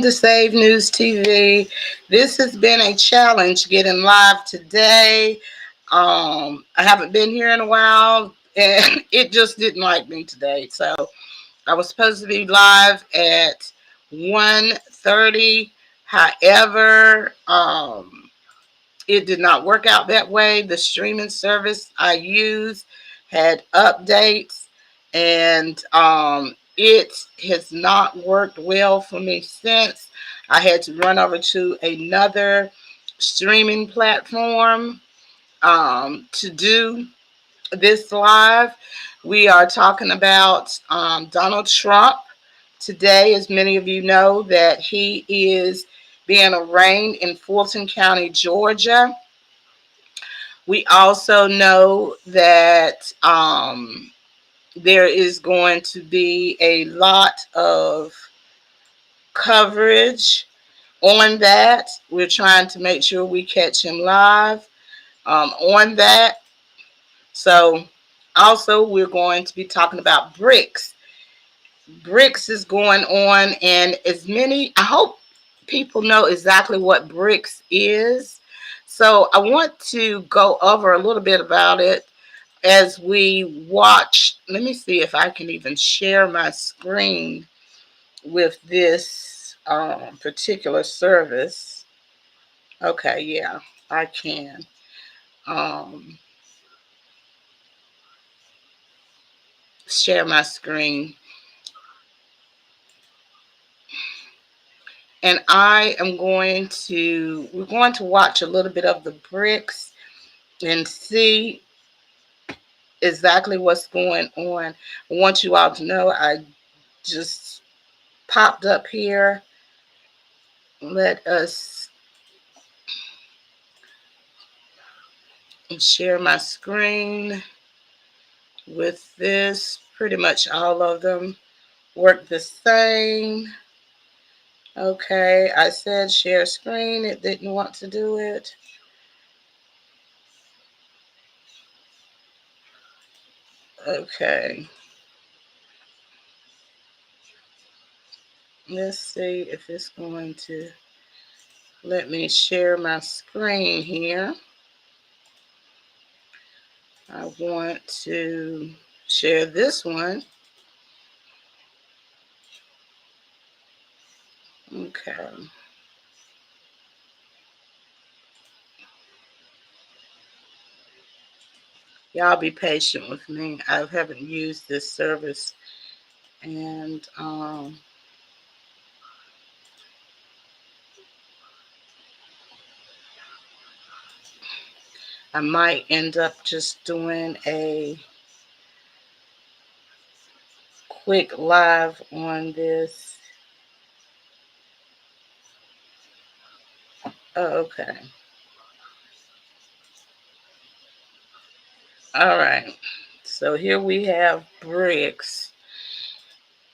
To Save News TV. This has been a challenge getting live today. I haven't been here in a while and it just didn't like me today. So I was supposed to be live at 1:30. However, it did not work out that way. The streaming service I used had updates, and it has not worked well for me since. I had to run over to another streaming platform to do this live. We are talking about Donald Trump today. As many of you know, that he is being arraigned in Fulton County, Georgia. We also know that there is going to be a lot of coverage on that. We're trying to make sure we catch him live on that. So, also, we're going to be talking about BRICS. BRICS is going on, and as many, I hope people know exactly what BRICS is. So, I want to go over a little bit about it as we watch. Let me see if I can even share my screen with this particular service. Okay, yeah, I can. Um, Share my screen. And we're going to watch a little bit of the BRICS and see exactly what's going on. I want you all to know I just popped up here. Let us share my screen with this. Pretty much all of them work the same. Okay, I said share screen. It didn't want to do it. Okay. Let's see if it's going to let me share my screen here. I want to share this one. Okay. Y'all be patient with me. I haven't used this service, and I might end up just doing a quick live on this. Oh, okay. All right. So here we have BRICS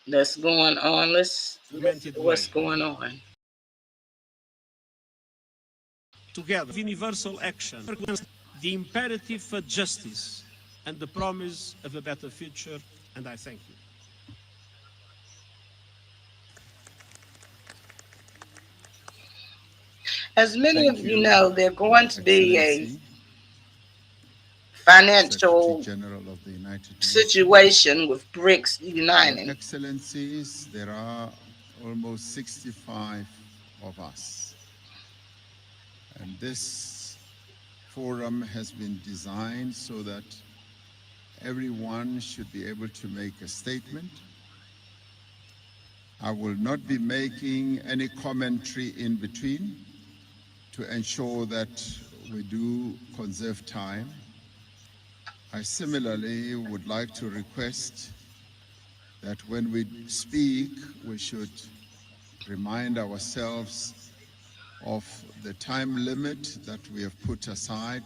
that's going on. Let's see what's going on. Together, universal action, the imperative for justice, and the promise of a better future, and I thank you. As many of you know, there's going to be a financial situation with BRICS uniting. Excellencies, there are almost 65 of us. And this forum has been designed so that everyone should be able to make a statement. I will not be making any commentary in between to ensure that we do conserve time. I similarly would like to request that when we speak, we should remind ourselves of the time limit that we have put aside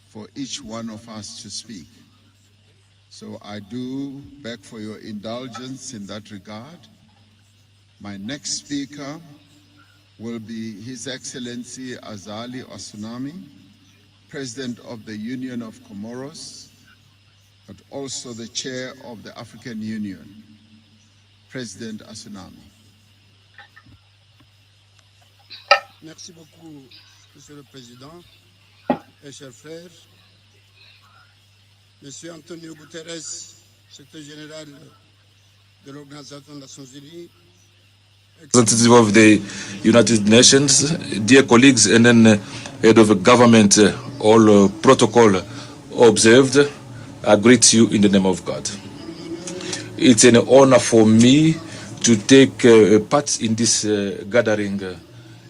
for each one of us to speak. So I do beg for your indulgence in that regard. My next speaker will be His Excellency Azali Osunami, President of the Union of Comoros, but also the Chair of the African Union, President Osunami. Merci beaucoup, Monsieur le Président et chers frères. Monsieur Antonio Guterres, secrétaire général de l'Organisation des Nations Unies. Representative of the United Nations, dear colleagues, and then head of government, all protocol observed, I greet you in the name of God. It's an honor for me to take part in this gathering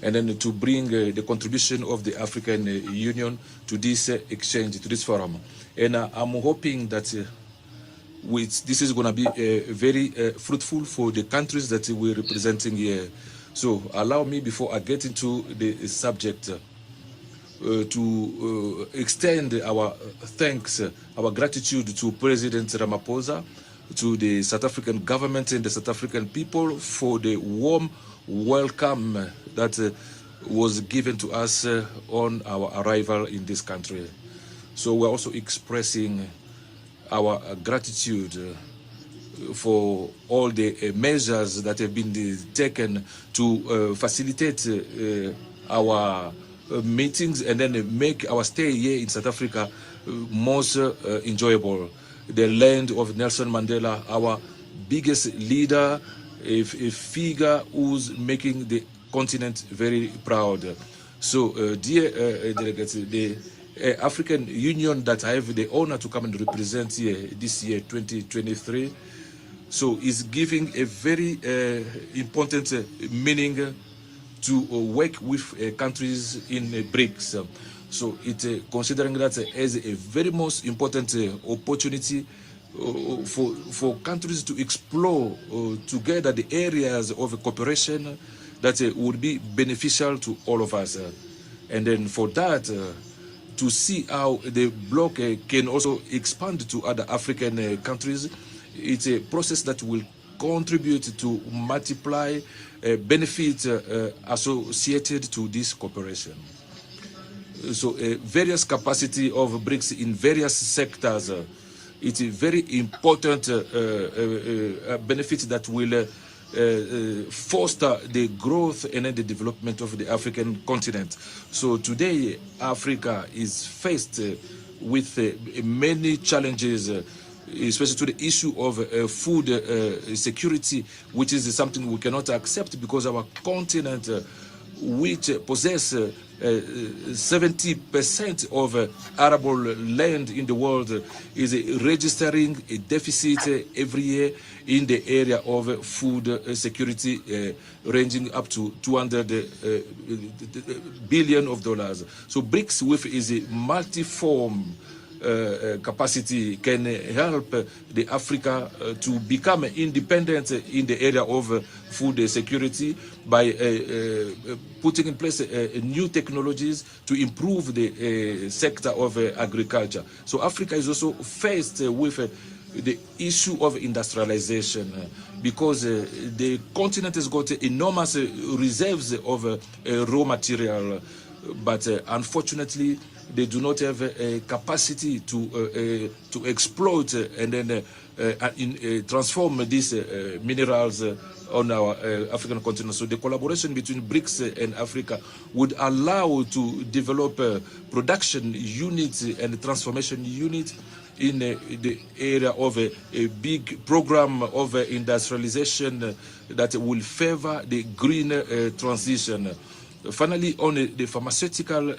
and then to bring the contribution of the African Union to this exchange, to this forum. And I'm hoping that this is going to be very fruitful for the countries that we're representing here. So allow me, before I get into the subject, to extend our thanks, our gratitude to President Ramaphosa, to the South African government and the South African people for the warm welcome that was given to us on our arrival in this country. So we're also expressing our gratitude for all the measures that have been taken to facilitate our meetings and then make our stay here in South Africa most enjoyable. The land of Nelson Mandela, our biggest leader, a figure who's making the continent very proud. So, dear delegates, the African Union that I have the honor to come and represent here this year, 2023, so is giving a very important meaning to work with countries in BRICS. So it considering that as a very most important opportunity for countries to explore together the areas of cooperation that would be beneficial to all of us. And then for that, to see how the bloc can also expand to other African countries, it's a process that will contribute to multiply benefits associated to this cooperation. So various capacity of BRICS in various sectors, it's a very important benefit that will foster the growth and the development of the African continent. So today, Africa is faced with many challenges, especially to the issue of food security, which is something we cannot accept because our continent, which possess 70% of arable land in the world, is registering a deficit every year in the area of food security, ranging up to $200 billion. So BRICS, with is a multi-form capacity, can help the Africa to become independent in the area of food security by putting in place new technologies to improve the sector of agriculture. So Africa is also faced with the issue of industrialization because the continent has got enormous reserves of raw material, but unfortunately they do not have a capacity to exploit and then transform these minerals on our African continent. So the collaboration between BRICS and Africa would allow to develop production units and transformation units in the area of a big program of industrialization that will favor the green transition. Finally, on the pharmaceutical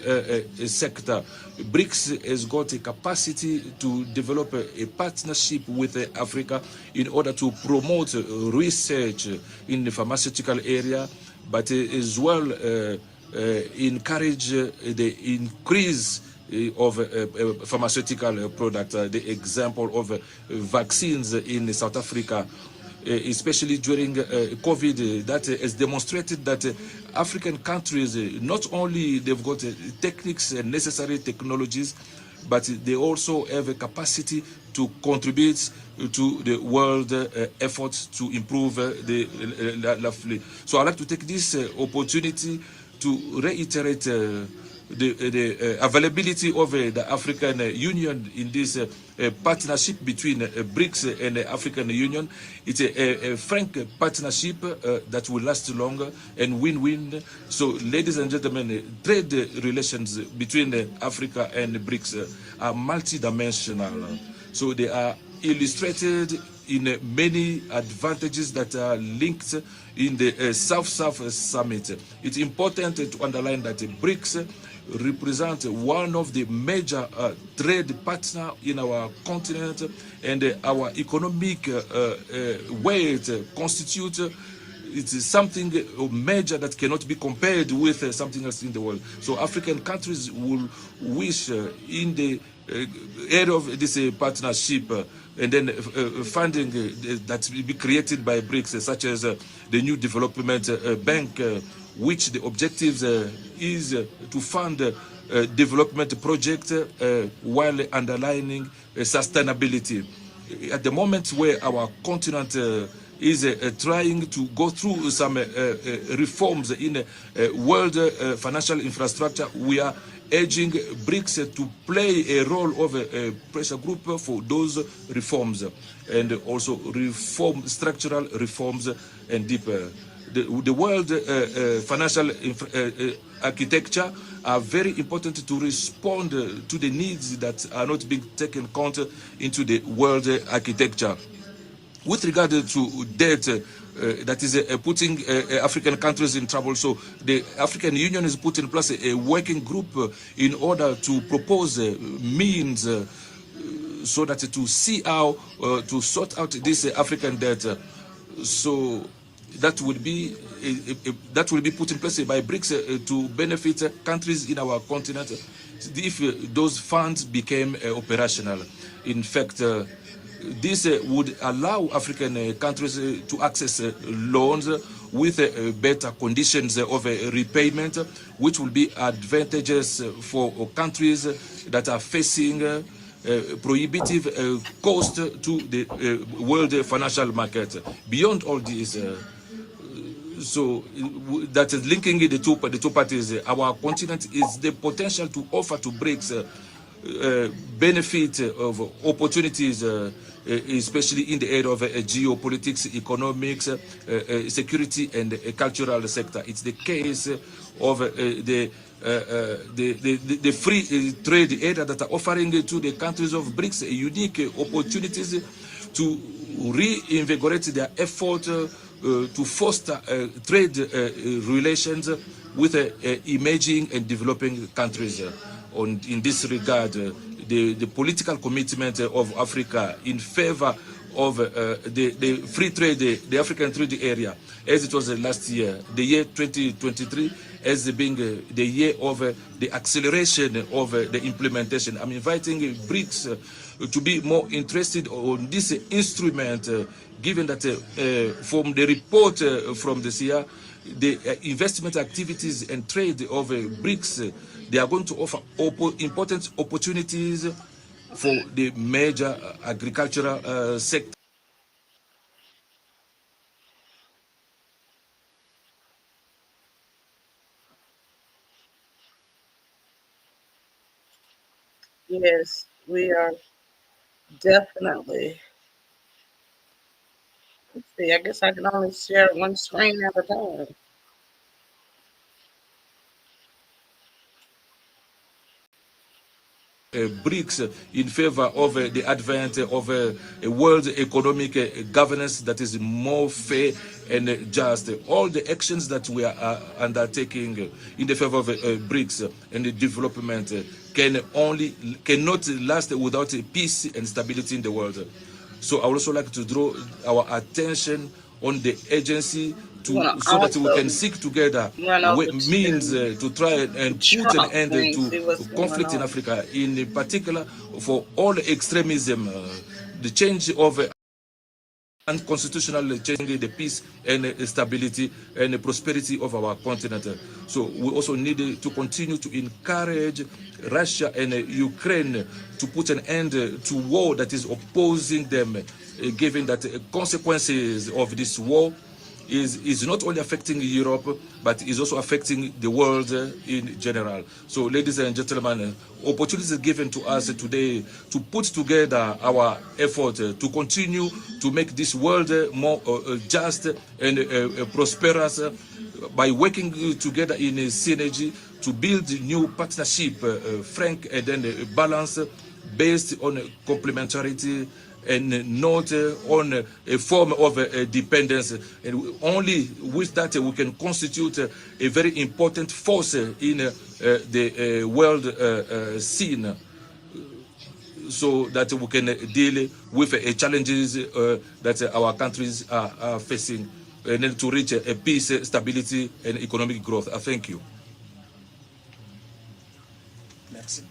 sector, BRICS has got a capacity to develop a partnership with Africa in order to promote research in the pharmaceutical area, but as well encourage the increase of pharmaceutical products. The example of vaccines in South Africa, especially during COVID, that has demonstrated that African countries, not only they've got techniques and necessary technologies, but they also have a capacity to contribute to the world effort to improve the life. So I'd like to take this opportunity to reiterate the availability of the African Union in this partnership between BRICS and the African Union. It's a frank partnership that will last longer and win-win. So, ladies and gentlemen, trade relations between Africa and BRICS are multidimensional. So they are illustrated in many advantages that are linked in the South-South Summit. It's important to underline that BRICS represent one of the major trade partners in our continent, and our economic weight constitutes it's something major that cannot be compared with something else in the world. So African countries will wish in the area of this partnership and then funding that will be created by BRICS, such as the new development bank, which the objectives is to fund development projects while underlining sustainability. At the moment where our continent is trying to go through some reforms in world financial infrastructure, we are urging BRICS to play a role of a pressure group for those reforms, and also structural reforms and deeper. The world financial architecture are very important to respond to the needs that are not being taken account into the world architecture. With regard to debt that is putting African countries in trouble, so the African Union has put in place a working group in order to propose means so that to see how to sort out this African debt. So that would be put in place by BRICS to benefit countries in our continent if those funds became operational. In fact, this would allow African countries to access loans with better conditions of repayment, which will be advantageous for countries that are facing prohibitive cost to the world financial market. Beyond all this, so that is linking the two parties, our continent is the potential to offer to BRICS benefit of opportunities, especially in the area of geopolitics, economics, security, and cultural sector. It's the case of the free trade area that are offering to the countries of BRICS unique opportunities to reinvigorate their effort to foster trade relations with emerging and developing countries. In this regard, the political commitment of Africa in favor of the free trade, the African trade area, as it was last year, the year 2023, as being the year of the acceleration of the implementation. I'm inviting BRICS to be more interested on this instrument, given that from the report from this year, the investment activities and trade of BRICS, they are going to offer important opportunities for the major agricultural sector. Yes, we are definitely. Let's see, I guess I can only share one screen at a time. BRICS in favor of the advent of a world economic governance that is more fair and just. All the actions that we are undertaking in the favor of BRICS and the development cannot last without peace and stability in the world. So I would also like to draw our attention on the agency so that we can seek together means to try and put an end to conflict in Africa, in particular for all extremism, the change of unconstitutional change, the peace and stability and the prosperity of our continent. So we also need to continue to encourage Russia and Ukraine to put an end to war that is opposing them, given that consequences of this war is not only affecting Europe, but is also affecting the world in general. So, ladies and gentlemen, opportunities given to us today to put together our effort to continue to make this world more just and prosperous by working together in synergy to build new partnership, frank and then balance based on complementarity and not on a form of dependence. And only with that we can constitute a very important force in the world scene, so that we can deal with challenges that our countries are facing, and then to reach a peace, stability, and economic growth. Thank you. Merci.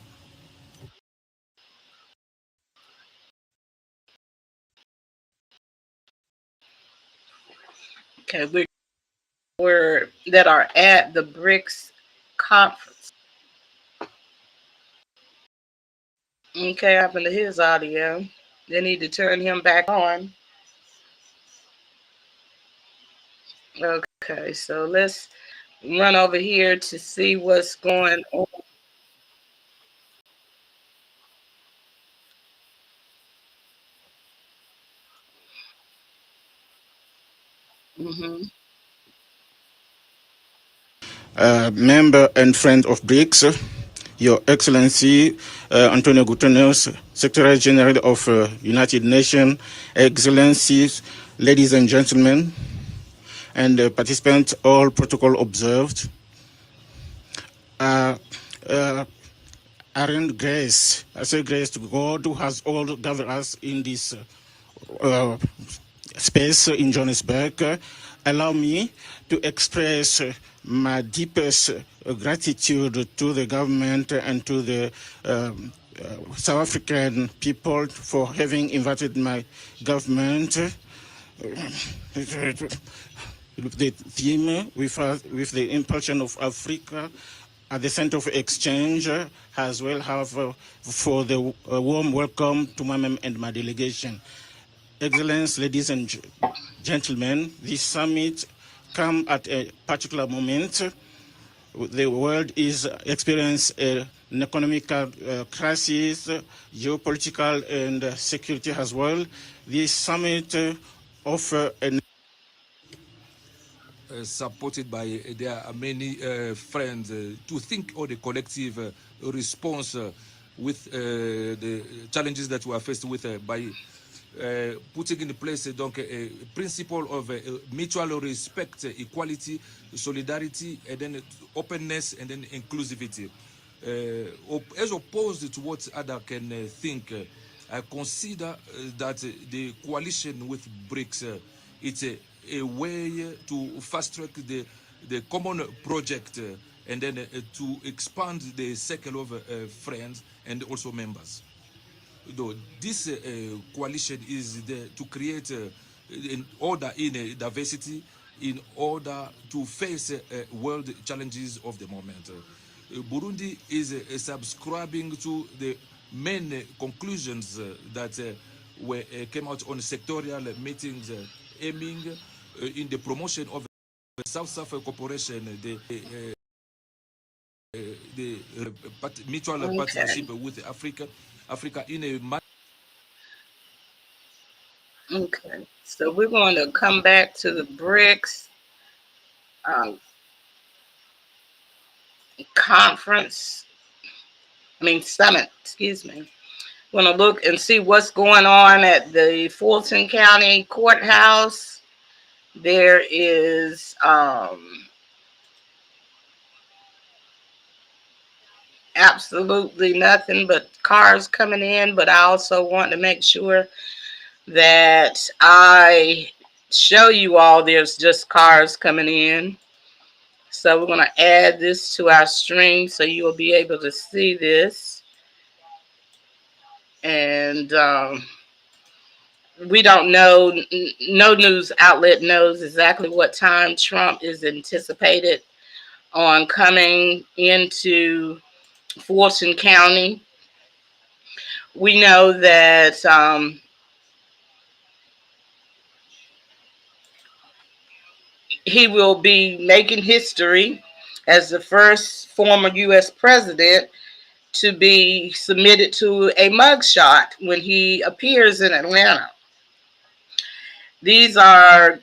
Okay, we're that are at the BRICS conference. Okay, what happened to his audio? They need to turn him back on. Okay, so let's run over here to see what's going on. Mm-hmm. Member and friend of BRICS, Your Excellency Antonio Guterres, Secretary General of United Nations, Excellencies, ladies and gentlemen, and participants, all protocol observed. Arraignment grace, I say grace to God who has all gathered us in this space in Johannesburg. Allow me to express my deepest gratitude to the government and to the South African people for having invited my government. The theme with the impulsion of Africa at the center of exchange, as well have for the warm welcome to my mem and my delegation. Excellence, ladies and gentlemen, this summit comes at a particular moment. The world is experiencing an economic crisis, geopolitical and security as well. This summit offers an supported by there are many friends to think of the collective response with the challenges that we are faced with by putting in place donc a principle of mutual respect, equality, solidarity, and then openness and then inclusivity. As opposed to what others can think, I consider that the coalition with BRICS it's a way to fast track the common project and then to expand the circle of friends and also members. Though this coalition is there to create an order in diversity in order to face world challenges of the moment. Burundi is subscribing to the main conclusions that came out on sectorial meetings aiming in the promotion of South-South cooperation, the mutual partnership with Africa in a Okay, so we're going to come back to the BRICS conference. Summit. Excuse me. We're going to look and see what's going on at the Fulton County courthouse. There is absolutely nothing but cars coming in, but I also want to make sure that I show you all there's just cars coming in. So we're going to add this to our stream so you'll be able to see this. And we don't know, no news outlet knows exactly what time Trump is anticipated on coming into Fulton County. We know that he will be making history as the first former U.S. president to be submitted to a mugshot when he appears in Atlanta. These are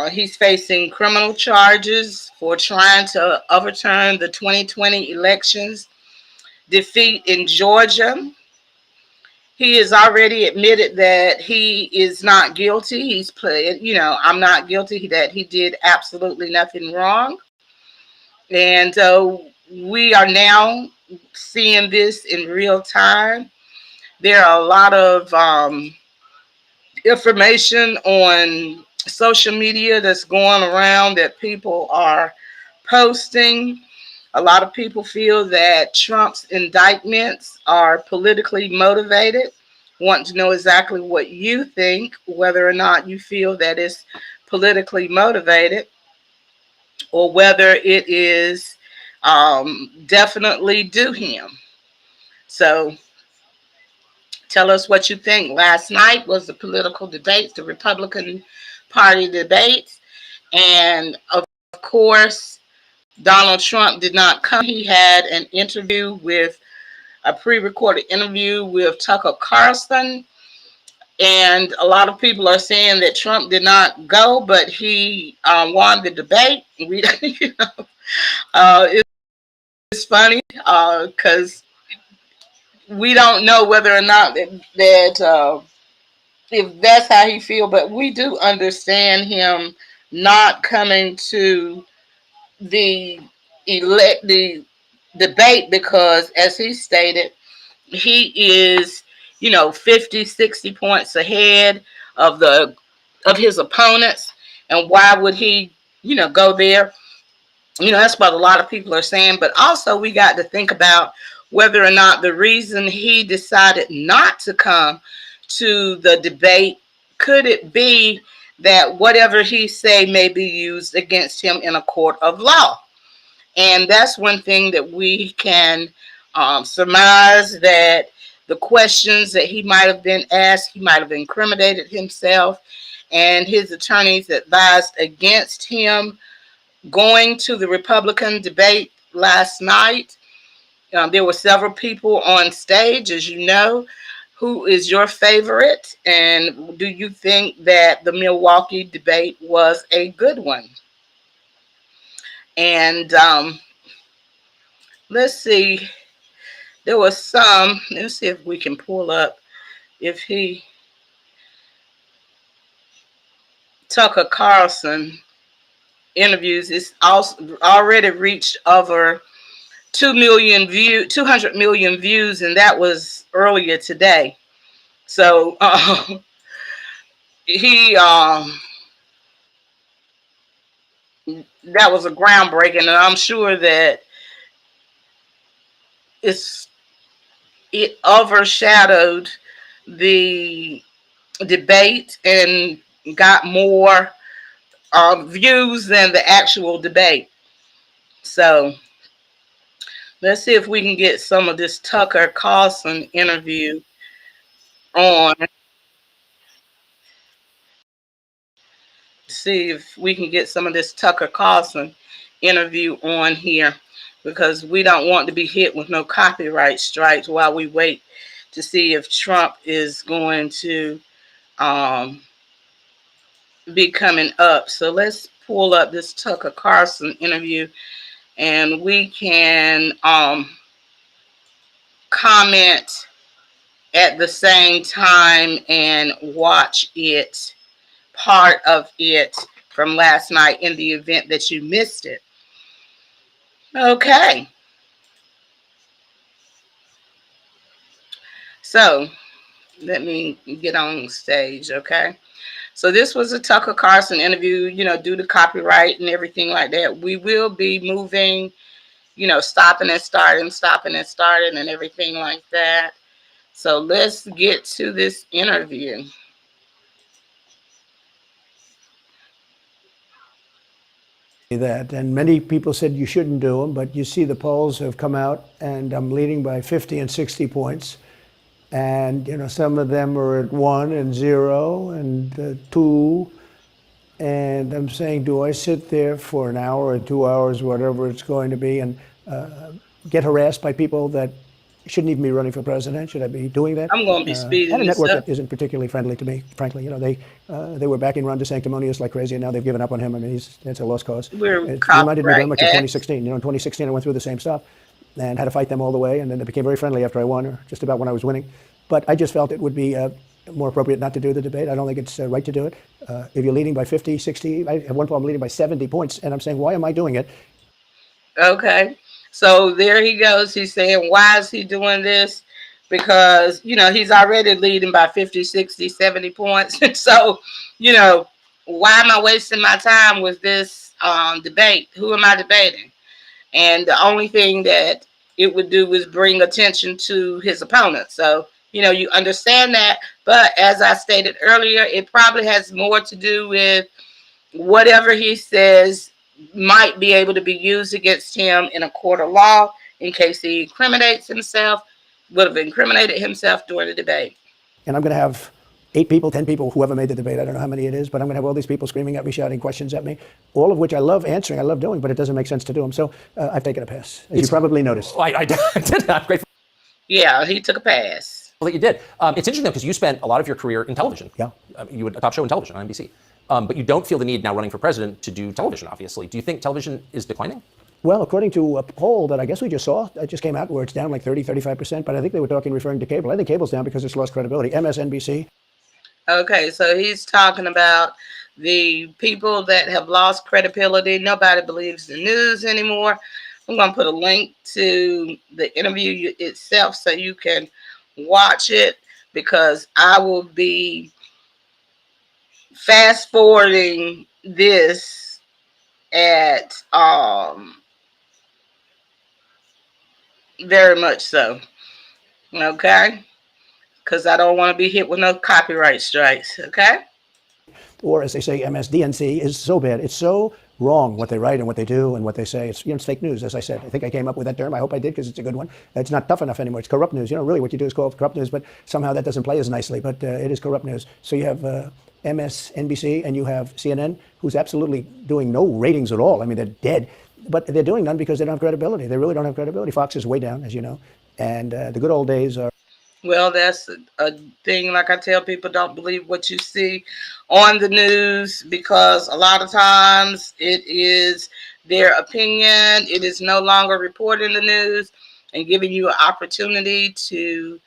he's facing criminal charges for trying to overturn the 2020 elections, defeat in Georgia. He has already admitted that he is not guilty. He's played, I'm not guilty, that he did absolutely nothing wrong. And we are now seeing this in real time. There are a lot of information on social media that's going around that people are posting. A lot of people feel that Trump's indictments are politically motivated. Want to know exactly what you think, whether or not you feel that it's politically motivated or whether it is definitely due him. So tell us what you think. Last night was the political debates, the Republican Party debates. And of course, Donald Trump did not come. He had an interview with a pre-recorded interview with Tucker Carlson. And a lot of people are saying that Trump did not go, but he won the debate. We, it's funny because we don't know whether or not that if that's how he feels, but we do understand him not coming to the the debate because, as he stated, he is 50, 60 points ahead of his opponents, and why would he go there? That's what a lot of people are saying. But also we got to think about whether or not the reason he decided not to come to the debate, could it be that whatever he say may be used against him in a court of law? And that's one thing that we can surmise, that the questions that he might have been asked, he might have incriminated himself, and his attorneys advised against him going to the Republican debate last night. There were several people on stage, as you know. Who is your favorite? And do you think that the Milwaukee debate was a good one? And let's see. There was some. Let's see if we can pull up. If he, Tucker Carlson interviews, it's also already reached over 200 million views, and that was earlier today. So he that was a groundbreaking, and I'm sure that it overshadowed the debate and got more views than the actual debate. So let's see if we can get some of this Tucker Carlson interview on. See if we can get some of this Tucker Carlson interview on here, because we don't want to be hit with no copyright strikes while we wait to see if Trump is going to be coming up. So let's pull up this Tucker Carlson interview, and we can comment at the same time and watch it, part of it from last night, in the event that you missed it. Okay. So let me get on stage, okay? So this was a Tucker Carlson interview, due to copyright and everything like that. We will be moving, stopping and starting and everything like that. So let's get to this interview. That, and many people said you shouldn't do them, but you see the polls have come out, and I'm leading by 50 and 60 points. And some of them are at 1 and 0 and 2, And I'm saying, do I sit there for an hour or 2 hours, whatever it's going to be, and get harassed by people that shouldn't even be running for president? Should I be doing that? I'm going to be And speeding a this network up. that isn't particularly friendly to me, frankly. You know, they were backing Ron DeSanctimonious like crazy, and now they've given up on him. I mean, it's a lost cause. We're It reminded me very copyright much of act. 2016. You know, in 2016, I went through the same stuff and had to fight them all the way, and then they became very friendly after I won, or just about when I was winning. But I just felt it would be more appropriate not to do the debate. I don't think it's right to do it. If you're leading by 50, 60, at one point I'm leading by 70 points, and I'm saying, why am I doing it? Okay. So there he goes. He's saying, why is he doing this? Because, you know, he's already leading by 50, 60, 70 points. So, you know, why am I wasting my time with this debate? Who am I debating? And the only thing that it would do is bring attention to his opponent. So, you know, you understand that. But as I stated earlier, it probably has more to do with whatever he says might be able to be used against him in a court of law in case he incriminates himself, would have incriminated himself during the debate. And I'm going to have 8 people, 10 people, whoever made the debate, I don't know how many it is, but I'm going to have all these people screaming at me, shouting questions at me, all of which I love answering, I love doing, but it doesn't make sense to do them. So I've taken a pass, as you probably noticed. I did. I'm grateful Yeah, he took a pass. that you did. It's interesting, though, because you spent a lot of your career in television. Yeah. You had a top show in television on NBC. But you don't feel the need now running for president to do television, obviously. Do you think television is declining? Well, according to a poll that I guess we just saw, that just came out where it's down like 30, 35%, but I think they were referring to cable. I think cable's down because it's lost credibility. MSNBC. Okay, so he's talking about the people that have lost credibility. Nobody believes the news anymore. I'm going to put a link to the interview itself so you can watch it, because I will be fast forwarding this at very much so. Okay? Because I don't want to be hit with no copyright strikes. Okay? Or as they say, MSDNC is so bad. It's so wrong what they write and what they do and what they say. It's, you know, it's fake news, as I said. I think I came up with that term. I hope I did, because it's a good one. It's not tough enough anymore. It's corrupt news. You know, really what you do is call it corrupt news, but somehow that doesn't play as nicely. But it is corrupt news. So you have MSNBC and you have CNN, who's absolutely doing no ratings at all. I mean, they're dead. But they're doing none because they don't have credibility. They really don't have credibility. Fox is way down, as you know. And the good old days are. Well, that's a thing. Like I tell people, don't believe what you see on the news, because a lot of times it is their opinion. It is no longer reporting the news and giving you an opportunity to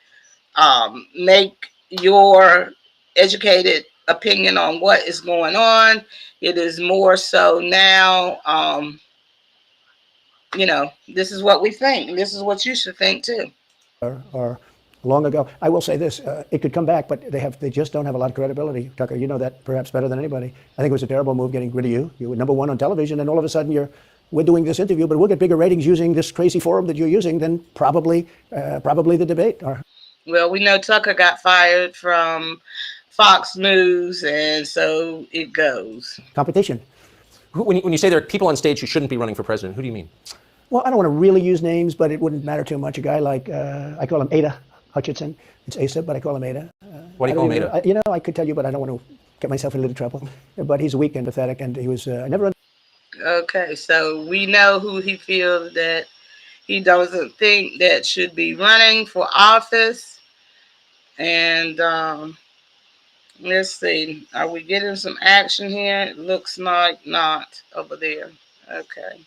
make your educated opinion on what is going on. It is more so now, you know, this is what we think. This is what you should think too. Are long ago. I will say this, it could come back, but they just don't have a lot of credibility. Tucker, you know that perhaps better than anybody. I think it was a terrible move getting rid of you. You were number one on television, and all of a sudden we're doing this interview, but we'll get bigger ratings using this crazy forum that you're using than probably the debate. Well, we know Tucker got fired from Fox News, and so it goes. Competition. When you say there are people on stage who shouldn't be running for president, who do you mean? Well, I don't want to really use names, but it wouldn't matter too much. A guy like, I call him Ada Hutchinson. It's Asa, but I call him Ada. Why do you call him Ada? You know, I could tell you, but I don't want to get myself in a little trouble. But he's weak and pathetic, and he was, I never. Okay, so we know who he feels that he doesn't think that should be running for office. And let's see, are we getting some action here? It looks like not over there. Okay.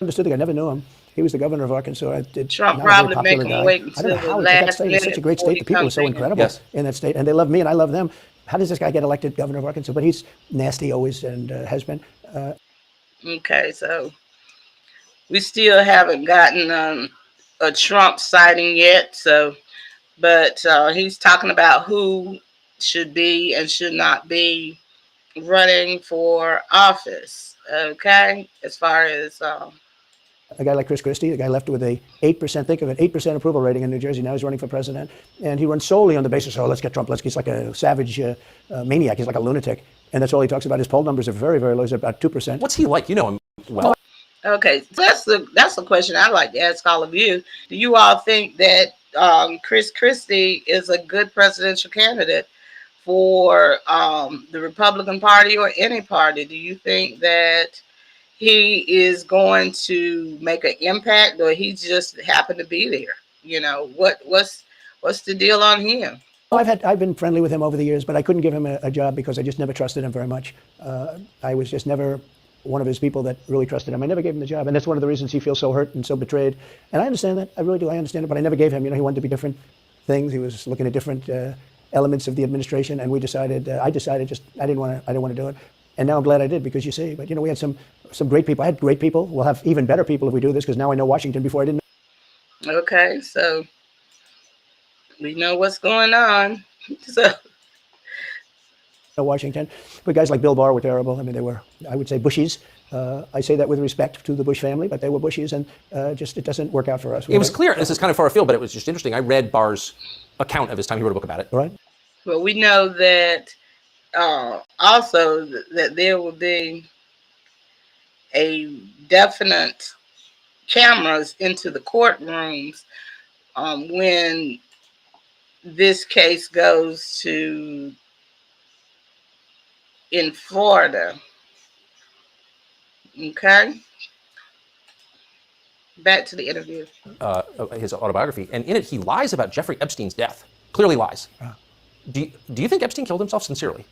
Understood the guy, never knew him. He was the governor of Arkansas. Trump probably make him wait I don't know until how the that last state is such a great state. The people are so incredible in that state, and they love me and I love them. How does this guy get elected governor of Arkansas? But he's nasty always, and has been. Okay, so we still haven't gotten a Trump sighting yet. So, but he's talking about who should be and should not be running for office. Okay, as far as a guy like Chris Christie, a guy left with a 8%, think of it, 8% approval rating in New Jersey. Now he's running for president. And he runs solely on the basis, oh, let's get Trump. He's like a savage maniac. He's like a lunatic. And that's all he talks about. His poll numbers are very, very low. He's about 2%. What's he like? You know him well. Okay, so that's the question I'd like to ask all of you. Do you all think that Chris Christie is a good presidential candidate for the Republican Party or any party? Do you think that he is going to make an impact, or he just happened to be there? You know, what's the deal on him? I've been friendly with him over the years, but I couldn't give him a job because I just never trusted him very much. I was just never one of his people that really trusted him. I never gave him the job, and that's one of the reasons he feels so hurt and so betrayed. And I understand that. I really do. I understand it, but I never gave him. You know, he wanted to be different things. He was looking at different elements of the administration, and we decided. I decided just I didn't want to do it. And now I'm glad I did, because you see, but you know, we had some great people. I had great people. We'll have even better people if we do this, because now I know Washington before I didn't. Okay, so we know what's going on. So Washington, but guys like Bill Barr were terrible. I mean, they were, I would say, Bushies. I say that with respect to the Bush family, but they were Bushies, and just it doesn't work out for us. It was clear. This is kind of far afield, but it was just interesting. I read Barr's account of his time. He wrote a book about it. Right. Well, we know that also that there will be a definite cameras into the courtrooms when this case goes to in Florida. Okay. Back to the interview. His autobiography, and in it he lies about Jeffrey Epstein's death. Clearly lies. Do you think Epstein killed himself sincerely?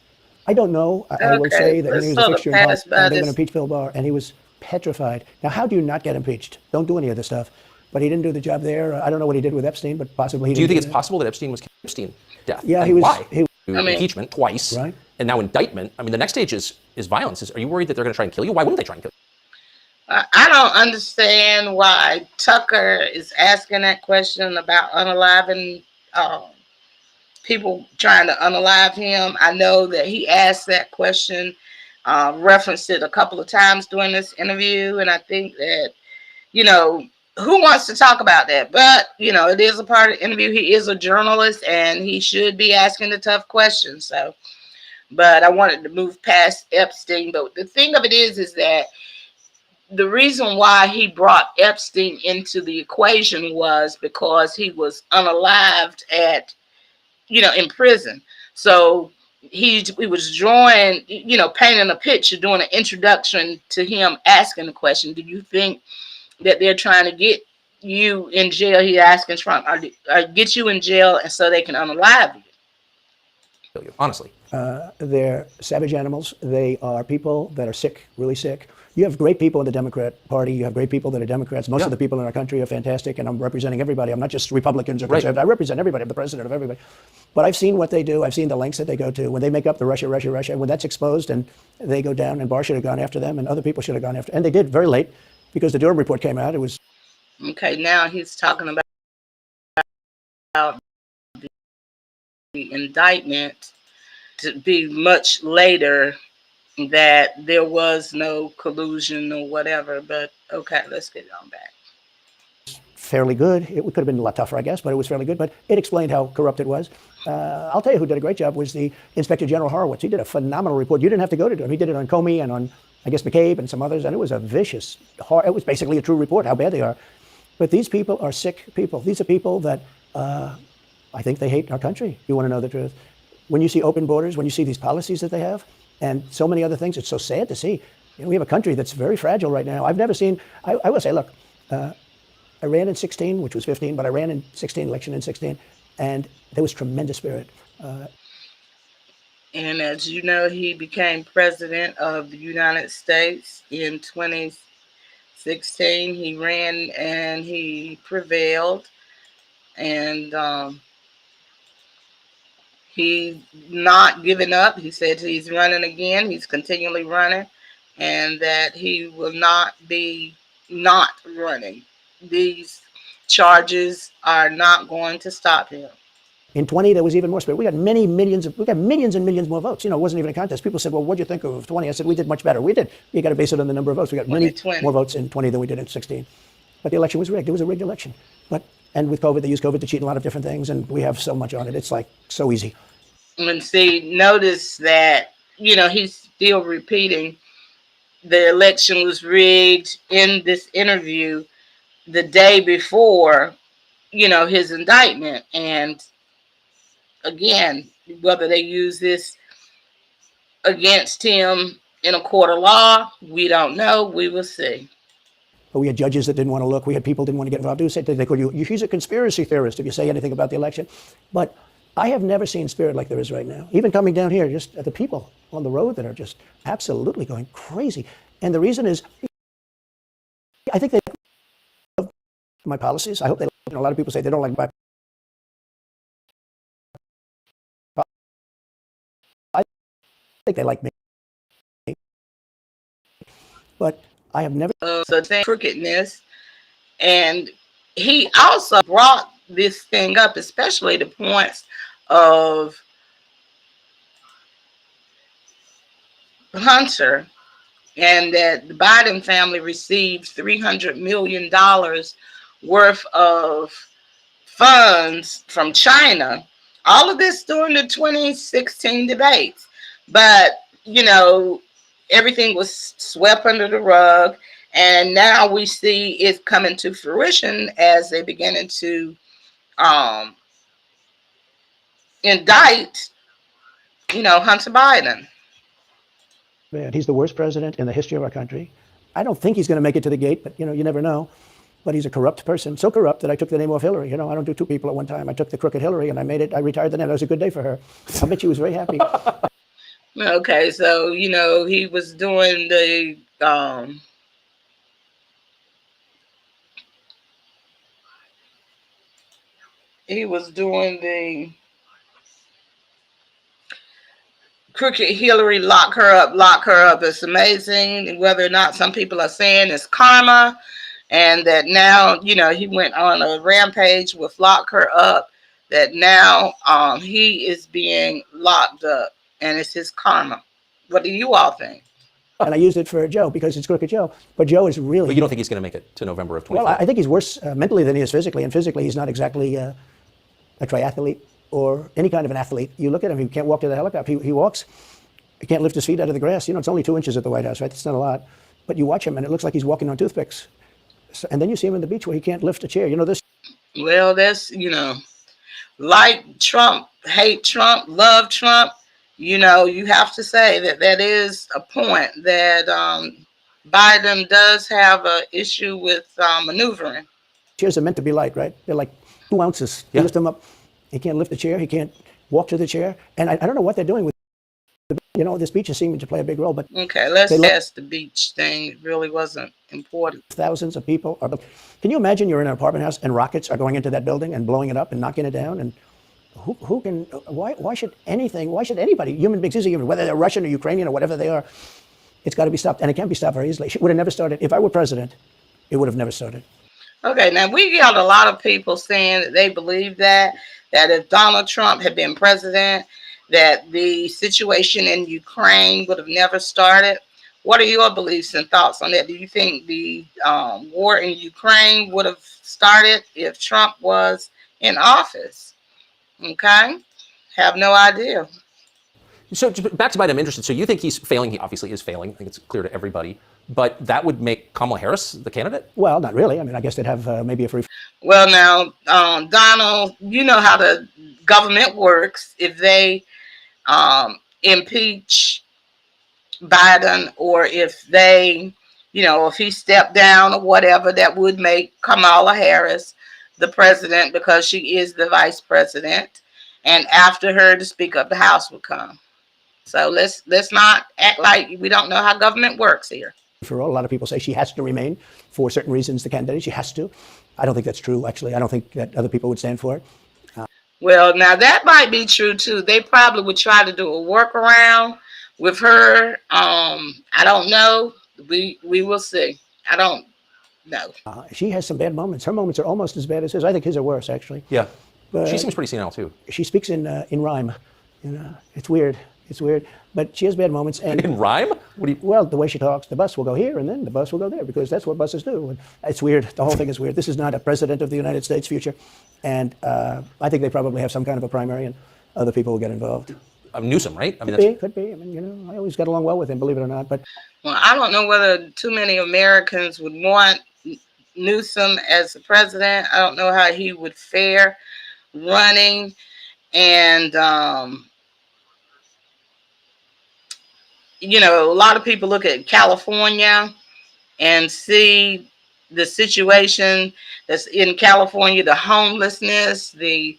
I don't know. I will say that when he was a fixture in House, they're going to impeach Bill Barr, and he was petrified. Now, how do you not get impeached? Don't do any of this stuff. But he didn't do the job there. I don't know what he did with Epstein, but possibly he didn't. Do you think it's possible that Epstein was killed? Epstein death? Yeah, and he was. Why? I mean, impeachment twice, right? And now indictment. I mean, the next stage is violence. Are you worried that they're going to try and kill you? Why wouldn't they try and kill you? I don't understand why Tucker is asking that question about unaliving people, trying to unalive him. I know that he asked that question, referenced it a couple of times during this interview, and I think that, you know, who wants to talk about that? But, you know, it is a part of the interview. He is a journalist, and he should be asking the tough questions. So, but I wanted to move past Epstein. But the thing of it is that the reason why he brought Epstein into the equation was because he was unalived at, you know, in prison. So he was drawing, you know, painting a picture, doing an introduction to him asking the question, do you think that they're trying to get you in jail? He asking Trump, or get you in jail and so they can unalive you? Honestly. They're savage animals. They are people that are sick, really sick. You have great people in the Democrat Party. You have great people that are Democrats. Most of the people in our country are fantastic, and I'm representing everybody. I'm not just Republicans or conservatives. I represent everybody. I'm the president of everybody. But I've seen what they do. I've seen the lengths that they go to. When they make up the Russia, when that's exposed and they go down, and Barr should have gone after them, and other people should have gone after them. And they did very late, because the Durham report came out. It was... Okay, now he's talking about the indictment to be much later, that there was no collusion or whatever. But okay, let's get on back. Fairly good. It could have been a lot tougher, I guess, but it was fairly good. But it explained how corrupt it was. I'll tell you who did a great job was the Inspector General Horowitz. He did a phenomenal report. You didn't have to go to him. He did it on Comey and on, I guess, McCabe and some others, and it was a vicious, it was basically a true report, how bad they are. But these people are sick people. These are people that I think they hate our country. You want to know the truth. When you see open borders, when you see these policies that they have, and so many other things, it's so sad to see. You know, we have a country that's very fragile right now. I've never seen, I will say, look, I ran in 16, which was 15, but I ran in 16, election in 16, and there was tremendous spirit. And as you know, he became president of the United States in 2016. He ran and he prevailed. And he's not giving up. He said he's running again. He's continually running, and that he will not be not running. These charges are not going to stop him. In 20, there was even more spirit. We got millions and millions more votes. You know, it wasn't even a contest. People said, well, what do you think of 20? I said, we did much better. We did. You got to base it on the number of votes. We got many more votes in 20 than we did in 16. But the election was rigged. It was a rigged election. And with COVID, they used COVID to cheat in a lot of different things, and we have so much on it. It's like so easy. And see, notice that, you know, he's still repeating the election was rigged in this interview the day before, you know, his indictment. And again, Whether they use this against him in a court of law, we don't know. We will see. But we had judges that didn't want to look. We had people didn't want to get involved. They called you, she's a conspiracy theorist if you say anything about the election. But I have never seen spirit like there is right now. Even coming down here, just the people on the road that are just absolutely going crazy. And the reason is, I think they love my policies. I hope they, a lot of people say they don't like my, I think they like me. But I have never. The crookedness. And he also brought this thing up, especially the points of Hunter, and that the Biden family received $300 million worth of funds from China. All of this during the 2016 debates. But, you know, everything was swept under the rug. And now we see it coming to fruition as they beginning to indict, you know, Hunter Biden. Man, he's the worst president in the history of our country. I don't think he's going to make it to the gate, but, you know, you never know. But he's a corrupt person, so corrupt that I took the name off Hillary. You know, I don't do two people at one time. I took the crooked Hillary and I made it. I retired the name. That was a good day for her. I bet she was very happy. Okay, so, you know, he was doing the crooked Hillary, lock her up, lock her up. It's amazing whether or not some people are saying it's karma, and that now, you know, he went on a rampage with lock her up, that now he is being locked up and it's his karma. What do you all think? And I used it for Joe because it's crooked Joe. But Joe is really. But you don't think he's going to make it to November of 2024? Well, I think he's worse mentally than he is physically. And physically, he's not exactly a triathlete or any kind of an athlete. You look at him, he can't walk to the helicopter. He walks, he can't lift his feet out of the grass. You know, it's only 2 inches at the White House, right? It's not a lot. But you watch him and it looks like he's walking on toothpicks. So, and then you see him on the beach where he can't lift a chair. You know this? Well, that's, you know, like Trump, hate Trump, love Trump. You know, you have to say that that is a point that Biden does have an issue with maneuvering. Chairs are meant to be light, right? They're like 2 ounces. You lift them up. He can't lift the chair. He can't walk to the chair. And I don't know what they're doing with, you know, this beach is seeming to play a big role. But okay, let's test the beach thing. It really wasn't important. Thousands of people are. Can you imagine you're in an apartment house and rockets are going into that building and blowing it up and knocking it down? And who can? Why should anything? Why should anybody? Human beings, whether they're Russian or Ukrainian or whatever they are, it's got to be stopped, and it can't be stopped very easily. It would have never started if I were president. It would have never started. Okay, now we got a lot of people saying that they believe that if Donald Trump had been president, that the situation in Ukraine would have never started. What are your beliefs and thoughts on that? Do you think the war in Ukraine would have started if Trump was in office? Okay, have no idea. So back to Biden, I'm interested. So you think he's failing? He obviously is failing. I think it's clear to everybody. But that would make Kamala Harris the candidate? Well, not really. I mean, I guess they'd have maybe a free. Well, now, Donald, you know how the government works. If they impeach Biden, or if they, you know, if he stepped down or whatever, that would make Kamala Harris the president, because she is the vice president. And after her, the Speaker of the House would come. So let's not act like we don't know how government works here. For all, a lot of people say she has to remain for certain reasons, the candidate. She has to. I don't think that's true, actually. I don't think that other people would stand for it. Well, now that might be true, too. They probably would try to do a workaround with her. I don't know. We will see. I don't know. She has some bad moments. Her moments are almost as bad as his. I think his are worse, actually. Yeah. But she seems pretty senile, too. She speaks in rhyme. You know, it's weird. It's weird. But she has bad moments. And in rhyme? What do you... Well, the way she talks, the bus will go here and then the bus will go there, because that's what buses do. And it's weird. The whole thing is weird. This is not a president of the United States future. And I think they probably have some kind of a primary and other people will get involved. Newsom, right? I mean, could be. I mean, you know, I always got along well with him, believe it or not. But well, I don't know whether too many Americans would want Newsom as the president. I don't know how he would fare running. And a lot of people look at California and see the situation that's in California, the homelessness, the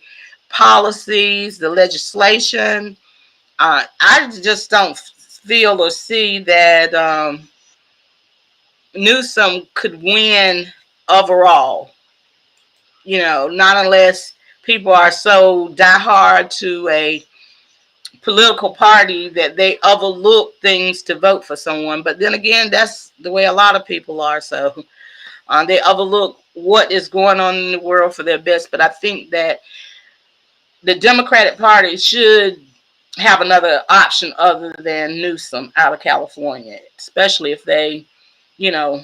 policies, the legislation. I just don't feel or see that Newsom could win overall. Not unless people are so diehard to a political party that they overlook things to vote for someone. But then again, that's the way a lot of people are. So they overlook what is going on in the world for their best. But I think that the Democratic Party should have another option other than Newsom out of California, especially if they, you know,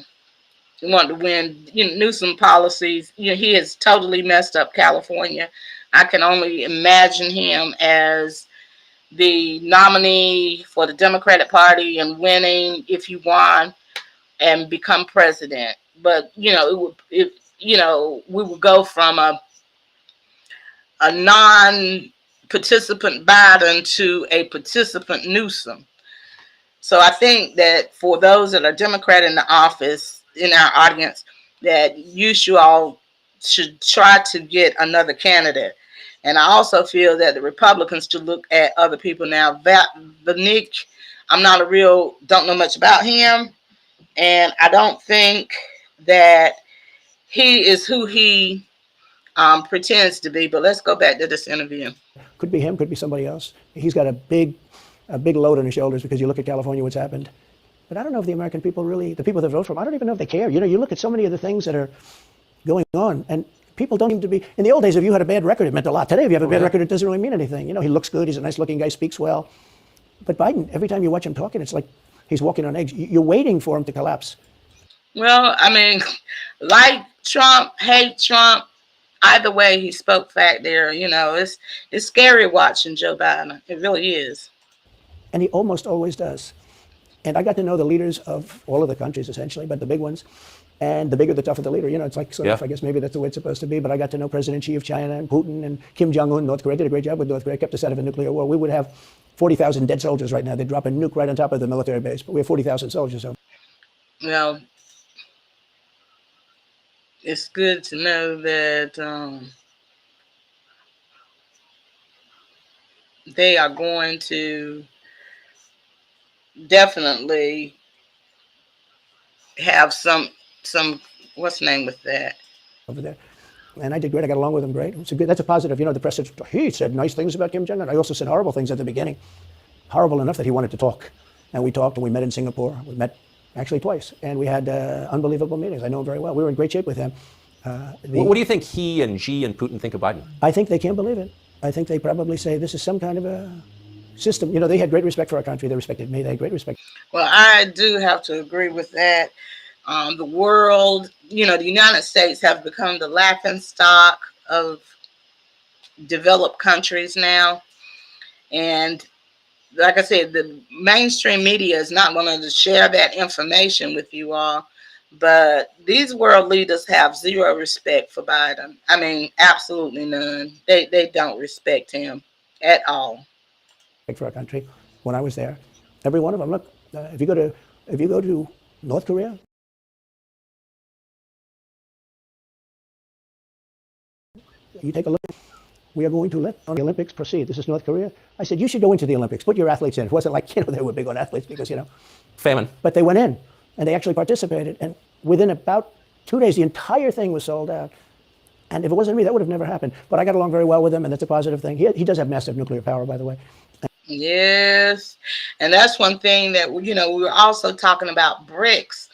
want to win. Newsom policies, he has totally messed up California. I can only imagine him as the nominee for the Democratic Party and winning if he won and become president. But we would go from a non-participant Biden to a participant Newsom. So I think that for those that are Democrat in the office, in our audience, that you should try to get another candidate. And I also feel that the Republicans should look at other people. Now, Vanik, don't know much about him. And I don't think that he is who he pretends to be. But let's go back to this interview. Could be him, could be somebody else. He's got a big load on his shoulders because you look at California, what's happened. But I don't know if the American people really, the people that vote for him, I don't even know if they care. You look at so many of the things that are going on, and people don't seem to be. In the old days, if you had a bad record, it meant a lot. Today, if you have a bad record, it doesn't really mean anything. He looks good. He's a nice-looking guy, speaks well. But Biden, every time you watch him talking, it's like he's walking on eggs. You're waiting for him to collapse. Well, I mean, like Trump, hate Trump. Either way, he spoke fact there. It's scary watching Joe Biden. It really is. And he almost always does. And I got to know the leaders of all of the countries, essentially, but the big ones. And the bigger, the tougher the leader. It's like sort of, I guess maybe that's the way it's supposed to be. But I got to know President Xi of China and Putin and Kim Jong-un. North Korea did a great job with North Korea, kept us out of a nuclear war. We would have 40,000 dead soldiers right now. They'd drop a nuke right on top of the military base. But we have 40,000 soldiers. Well, it's good to know that they are going to definitely have some what's the name with that over there. And I did great. I got along with him great. That's a positive. The press said he said nice things about Kim Jong-un. I also said horrible things at the beginning. Horrible enough that he wanted to talk. And we talked, and we met in Singapore. We met actually twice, and we had unbelievable meetings. I know him very well. We were in great shape with him. What do you think he and Xi and Putin think of Biden? I think they can't believe it. I think they probably say this is some kind of a system. They had great respect for our country. They respected me. They had great respect. Well, I do have to agree with that. The world, the United States have become the laughingstock of developed countries now. And like I said, the mainstream media is not going to share that information with you all. But these world leaders have zero respect for Biden. I mean, absolutely none. They don't respect him at all. For our country, when I was there, every one of them. Look, if you go to North Korea, you take a look. We are going to let the Olympics proceed. This is North Korea. I said, you should go into the Olympics. Put your athletes in. It wasn't like they were big on athletes because famine. But they went in. And they actually participated. And within about 2 days, the entire thing was sold out. And if it wasn't me, that would have never happened. But I got along very well with him, and that's a positive thing. He does have massive nuclear power, by the way. Yes. And that's one thing that, we were also talking about BRICS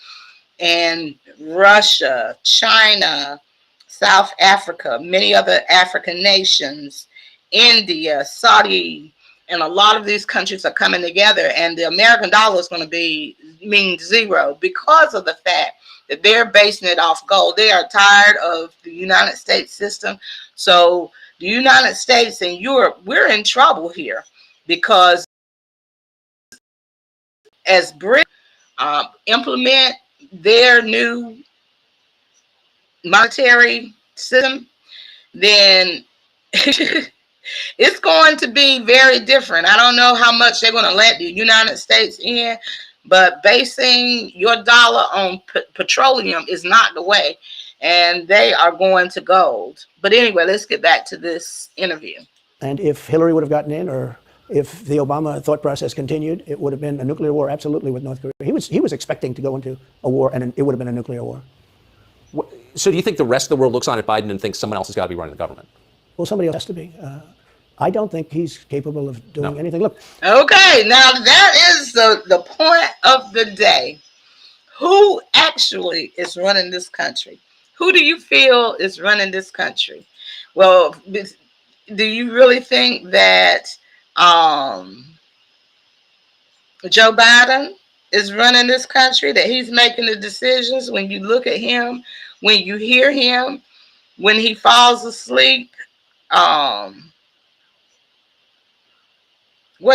and Russia, China, South Africa, many other African nations, India, Saudi, and a lot of these countries are coming together, and the American dollar is going to mean zero because of the fact that they're basing it off gold. They are tired of the United States system. So the United States and Europe, we're in trouble here because as BRICS implement their new monetary system, then It's going to be very different. I don't know how much they're going to let the United States in, but basing your dollar on petroleum is not the way. And they are going to gold. But anyway, let's get back to this interview. And if Hillary would have gotten in, or if the Obama thought process continued, it would have been a nuclear war, absolutely, with North Korea. He was expecting to go into a war, and it would have been a nuclear war. So do you think the rest of the world looks on at Biden and thinks someone else has got to be running the government? Well, somebody else has to be. I don't think he's capable of doing anything. Look. Okay, now that is the point of the day. Who actually is running this country? Who do you feel is running this country? Well, do you really think that Joe Biden is running this country, that he's making the decisions? When you look at him, when you hear him, when he falls asleep, what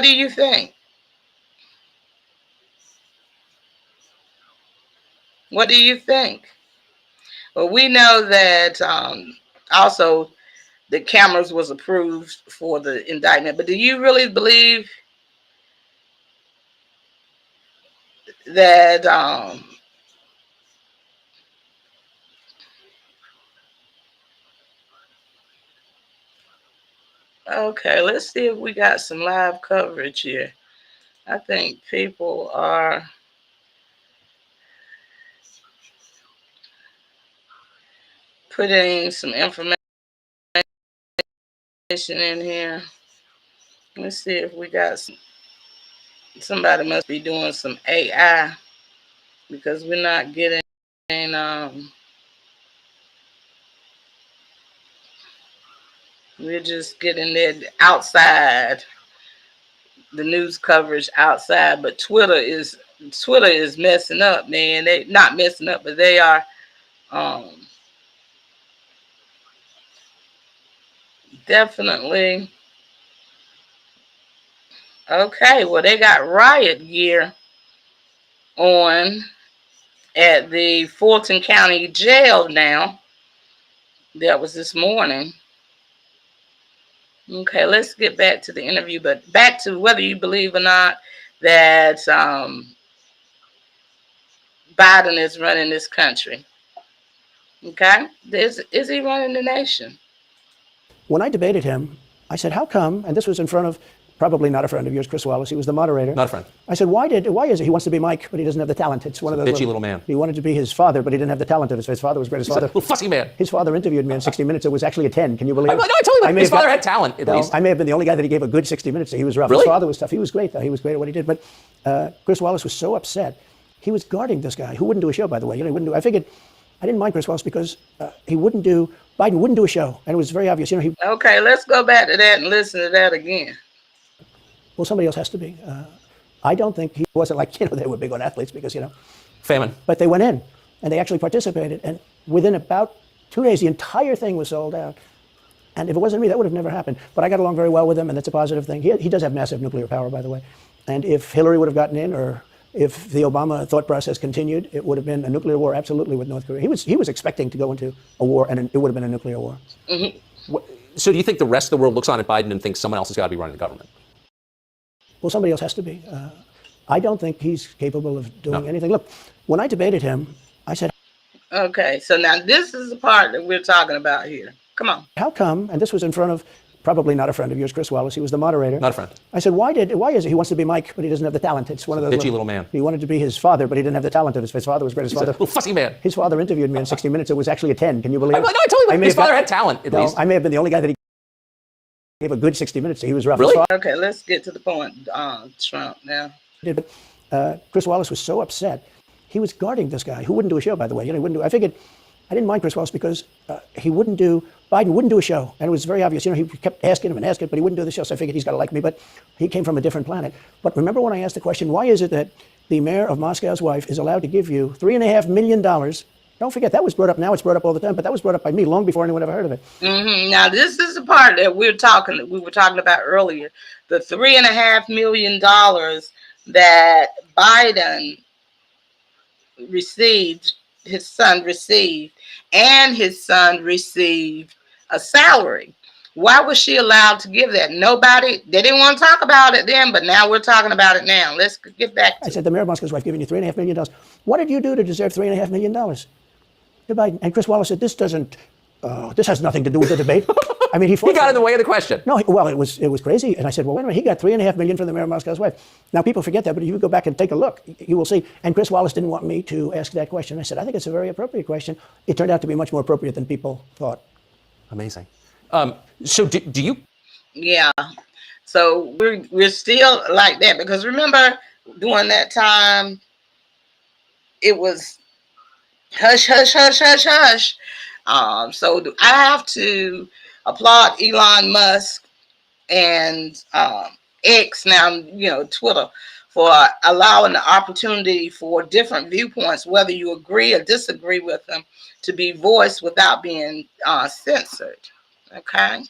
do you think? What do you think? Well, we know that also the cameras was approved for the indictment, but do you really believe that okay, let's see if we got some live coverage here. I think people are putting some information in here. Let's see if we got somebody must be doing some AI, because we're not getting we're just getting it outside, the news coverage outside. But Twitter is messing up, man. They not messing up, but they are definitely okay. Well, they got riot gear on at the Fulton County jail now. That was this morning. Okay, let's get back to the interview, but back to whether you believe or not that Biden is running this country. Okay, is he running the nation? When I debated him, I said, how come, and this was in front of probably not a friend of yours, Chris Wallace, he was the moderator. Not a friend. I said, why is it he wants to be Mike, but he doesn't have the talent? It's one of those bitchy little man. He wanted to be his father, but he didn't have the talent of his father was great. His father, little fussy man. His father interviewed me in 60 Minutes. It was actually a 10. Can you believe it? No, I told you his father had talent, at least. I may have been the only guy that he gave a good 60 Minutes to. He was rough. Really? His father was tough. He was great, though. He was great at what he did. But Chris Wallace was so upset. He was guarding this guy who wouldn't do a show, by the way. He wouldn't do. I figured I didn't mind Chris Wallace because Biden wouldn't do a show. And it was very obvious. Okay, let's go back to that and listen to that again. Well, somebody else has to be. I don't think he wasn't like, they were big on athletes because, Famine. But they went in and they actually participated. And within about 2 days, the entire thing was sold out. And if it wasn't me, that would have never happened. But I got along very well with him, and that's a positive thing. He does have massive nuclear power, by the way. And if Hillary would have gotten in, or if the Obama thought process continued, it would have been a nuclear war, absolutely, with North Korea. He was expecting to go into a war, and it would have been a nuclear war. Mm-hmm. So do you think the rest of the world looks on at Biden and thinks someone else has got to be running the government? Well, somebody else has to be. I don't think he's capable of doing anything. Look, when I debated him, I said, okay, so now this is the part that we're talking about here. Come on. How come, and this was in front of probably not a friend of yours, Chris Wallace, he was the moderator. Not a friend. I said, why is it he wants to be Mike, but he doesn't have the talent? It's one of those bitchy little man. He wanted to be his father, but he didn't have the talent of his father was great. His father, little fussy man. His father interviewed me in 60 Minutes. It was actually a 10. Can you believe it? No, I told you his father had talent, at least. I may have been the only guy that he gave a good 60 Minutes to. He was rough. Really? Okay, let's get to the point. Trump now. But Chris Wallace was so upset. He was guarding this guy who wouldn't do a show, by the way. He wouldn't do. I figured I didn't mind Chris Wallace because Biden wouldn't do a show. And it was very obvious. He kept asking him, but he wouldn't do the show. So I figured he's got to like me. But he came from a different planet. But remember when I asked the question, why is it that the mayor of Moscow's wife is allowed to give you $3.5 million? Don't forget, that was brought up. Now it's brought up all the time. But that was brought up by me long before anyone ever heard of it. Mm-hmm. Now, this is the part that we were talking about earlier. The $3.5 million that Biden received, his son received, and his son received a salary. Why was she allowed to give that? Nobody, they didn't want to talk about it then, but now we're talking about it now. Let's get back to I said, the mayor of Moscow's wife giving you $3.5 million. What did you do to deserve $3.5 million? And Chris Wallace said, this has nothing to do with the debate. I mean, he got in the way of the question. No, well, it was crazy. And I said, well, wait a minute, he got $3.5 million from the mayor of Moscow's wife. Now, people forget that, but if you go back and take a look, you will see. And Chris Wallace didn't want me to ask that question. I said, I think it's a very appropriate question. It turned out to be much more appropriate than people thought. Amazing. So do you? Yeah. So we're still like that, because remember during that time, it was hush, hush, hush, hush, hush. So I have to applaud Elon Musk and X, now Twitter, for allowing the opportunity for different viewpoints, whether you agree or disagree with them, to be voiced without being censored. Okay.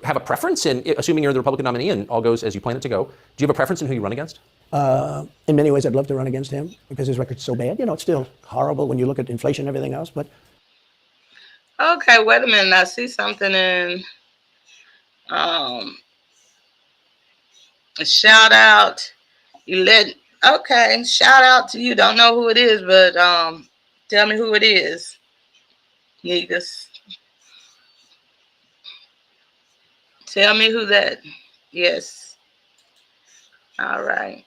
Have a preference in, assuming you're the Republican nominee and all goes as you plan it to go, do you have a preference in who you run against? In many ways, I'd love to run against him because his record's so bad. It's still horrible when you look at inflation and everything else, but. Okay, wait a minute. I see something in a shout out. Okay, shout out to you. Don't know who it is, but tell me who it is. Negus. Tell me who that. Yes. All right.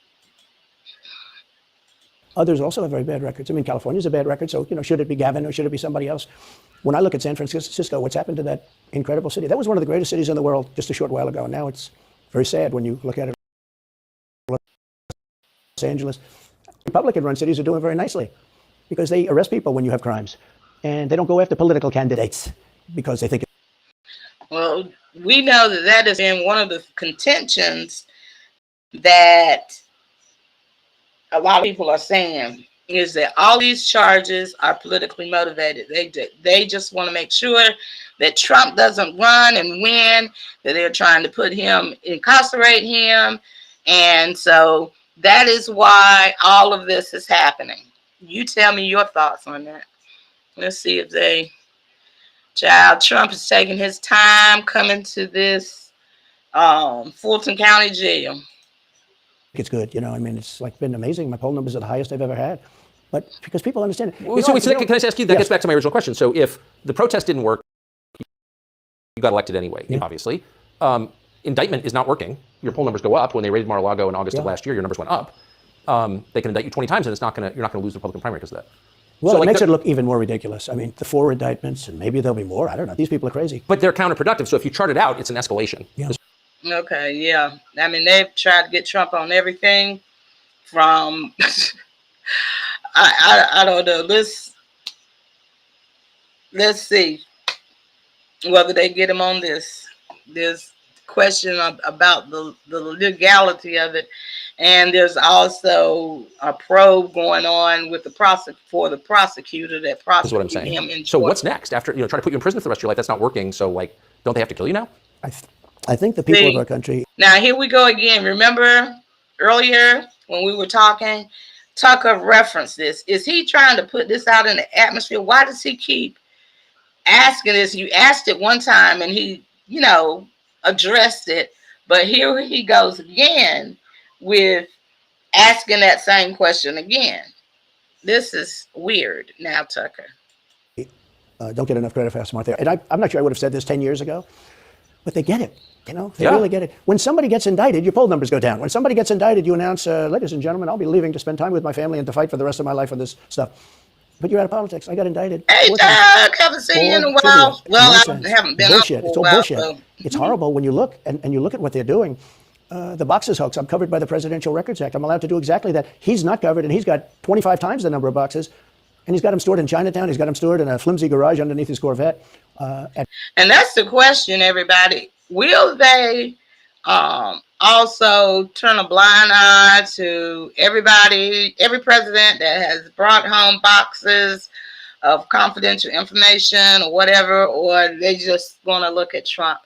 Others also have very bad records. I mean, California's a bad record, so should it be Gavin or should it be somebody else? When I look at San Francisco, what's happened to that incredible city? That was one of the greatest cities in the world just a short while ago. Now it's very sad when you look at it. Los Angeles, Republican-run cities are doing very nicely because they arrest people when you have crimes, and they don't go after political candidates because they think. Well, we know that has been one of the contentions that a lot of people are saying, is that all these charges are politically motivated. They just want to make sure that Trump doesn't run and win, that they're trying to put him, incarcerate him. And so that is why all of this is happening. You tell me your thoughts on that. Let's see if Trump is taking his time coming to this Fulton County jail. It's good, I mean, it's been amazing. My poll numbers are the highest I've ever had, but because people understand it. Can I just ask you? That gets back to my original question. So if the protest didn't work, you got elected anyway. Yeah. Obviously, indictment is not working. Your poll numbers go up. When they raided Mar-a-Lago in August of last year, your numbers went up. They can indict you 20 times, and you're not going to lose the Republican primary because of that. Well, so it makes it look even more ridiculous. I mean, the 4 indictments, and maybe there'll be more. I don't know. These people are crazy. But they're counterproductive. So if you chart it out, it's an escalation. Yeah. Okay, yeah. I mean, they've tried to get Trump on everything from, I don't know. Let's see whether they get him on this. There's question about the legality of it. And there's also a probe going on with the prosecutor that prosecuted him in So what's next? After try to put you in prison for the rest of your life, that's not working. So don't they have to kill you now? I think the people of our country. Now here we go again. Remember earlier when we were talking, Tucker referenced this. Is he trying to put this out in the atmosphere? Why does he keep asking this? You asked it one time and he, addressed it, but here he goes again with asking that same question again. This is weird now, Tucker. Don't get enough credit for how smart they are. And I'm not sure I would have said this 10 years ago, but they get it. They really get it. When somebody gets indicted, your poll numbers go down. When somebody gets indicted, you announce, ladies and gentlemen, I'll be leaving to spend time with my family and to fight for the rest of my life for this stuff. But you're out of politics. I got indicted. Hey, Doug, haven't seen you in a while. Well, I haven't been bullshit. Up It's all while, bullshit. so. It's horrible when you look and you look at what they're doing. The boxes hoax, I'm covered by the Presidential Records Act. I'm allowed to do exactly that. He's not covered, and he's got 25 times the number of boxes. And he's got them stored in Chinatown. He's got them stored in a flimsy garage underneath his Corvette. And that's the question, everybody. Will they also turn a blind eye to every president that has brought home boxes of confidential information or whatever, or they just going to look at Trump?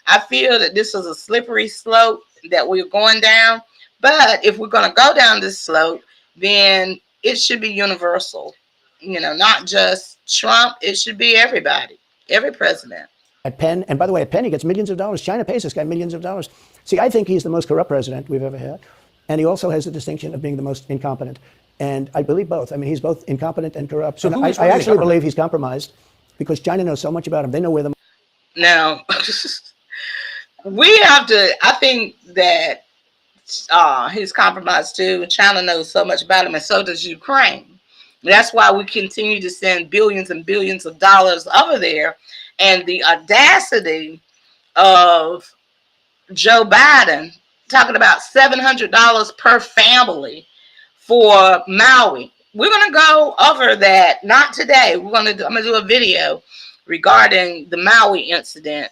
I feel that this is a slippery slope that we're going down. But if we're going to go down this slope, then it should be universal. Not just Trump. It should be everybody, every president. At Penn, and by the way, at Penn he gets millions of dollars. China pays this guy millions of dollars. See, I think he's the most corrupt president we've ever had, and he also has the distinction of being the most incompetent. And I believe both. I mean, he's both incompetent and corrupt. So and I actually believe he's compromised because China knows so much about him. They know where the Now, we have to, I think that he's compromised too. China knows so much about him, and so does Ukraine. That's why we continue to send billions and billions of dollars over there. And the audacity of Joe Biden talking about $700 per family for Maui. We're going to go over that, not today. I'm going to do a video regarding the Maui incident.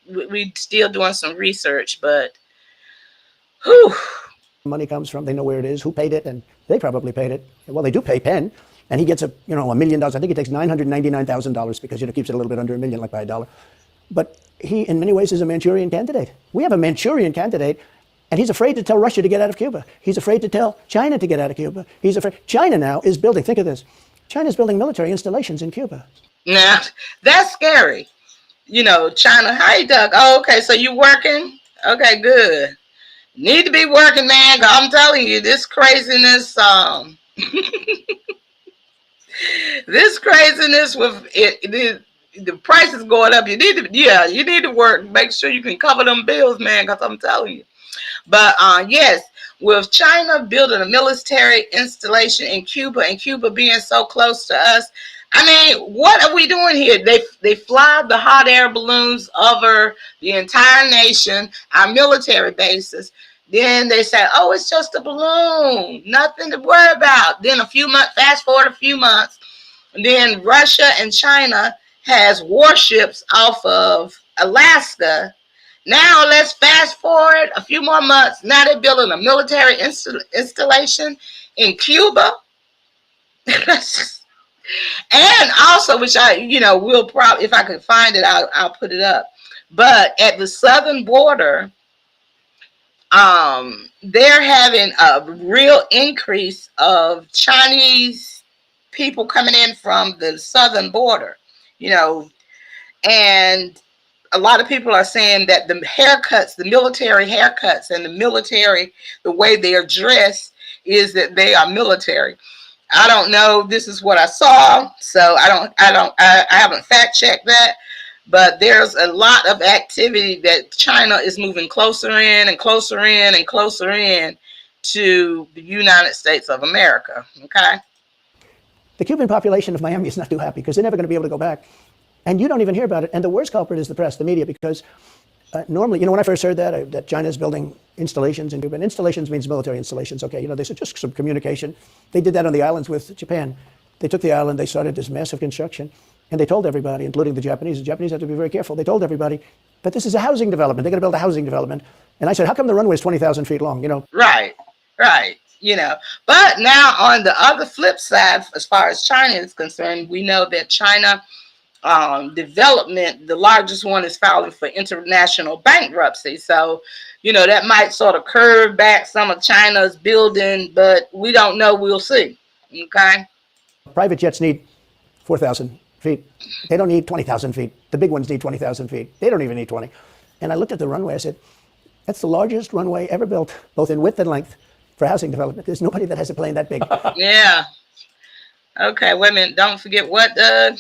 We're still doing some research, but whew. money comes from. They know where it is, who paid it, and they probably paid it. Well, they do pay Penn, and he gets $1 million. I think he takes $999,000 because keeps it a little bit under $1 million, like by $1. But he, in many ways, is a Manchurian candidate. We have a Manchurian candidate, and he's afraid to tell Russia to get out of Cuba. He's afraid to tell China to get out of Cuba. He's afraid. China now is building. Think of this. China's building military installations in Cuba. Now, that's scary. China, hi, Doug. Oh, okay, so you working? Okay, good. Need to be working, man. I'm telling you, this craziness, this craziness with the price is going up. You need to work. Make sure you can cover them bills, man, because I'm telling you. But yes, with China building a military installation in Cuba and Cuba being so close to us, I mean, what are we doing here? They fly the hot air balloons over the entire nation, our military bases. Then they say, oh, it's just a balloon, nothing to worry about. Then fast forward a few months, and then Russia and China has warships off of Alaska. Now let's fast forward a few more months. Now they're building a military installation in Cuba. And also, which will probably, if I could find it, I'll put it up. But at the southern border, they're having a real increase of Chinese people coming in from the southern border, and a lot of people are saying that the haircuts, the military haircuts, and the way they are dressed is that they are military. I don't know. This is what I saw, so I haven't fact checked that, but there's a lot of activity that China is moving closer in and closer in and closer in to the United States of America. Okay. The Cuban population of Miami is not too happy because they're never going to be able to go back. And you don't even hear about it. And the worst culprit is the press, the media, because normally, when I first heard that China's building installations in Cuba, and installations means military installations. Okay, they said just some communication. They did that on the islands with Japan. They took the island, they started this massive construction, and they told everybody, including the Japanese. The Japanese have to be very careful. They told everybody, but this is a housing development. They're going to build a housing development. And I said, how come the runway is 20,000 feet long? Right. But now on the other flip side, as far as China is concerned, we know that China development, the largest one, is filing for international bankruptcy. So, that might sort of curve back some of China's building, but we don't know. We'll see. Okay. Private jets need 4,000 feet. They don't need 20,000 feet. The big ones need 20,000 feet. They don't even need 20. And I looked at the runway. I said, that's the largest runway ever built, both in width and length, for housing development. There's nobody that has a plane that big. Yeah. Okay. Wait a minute. Don't forget what, Doug?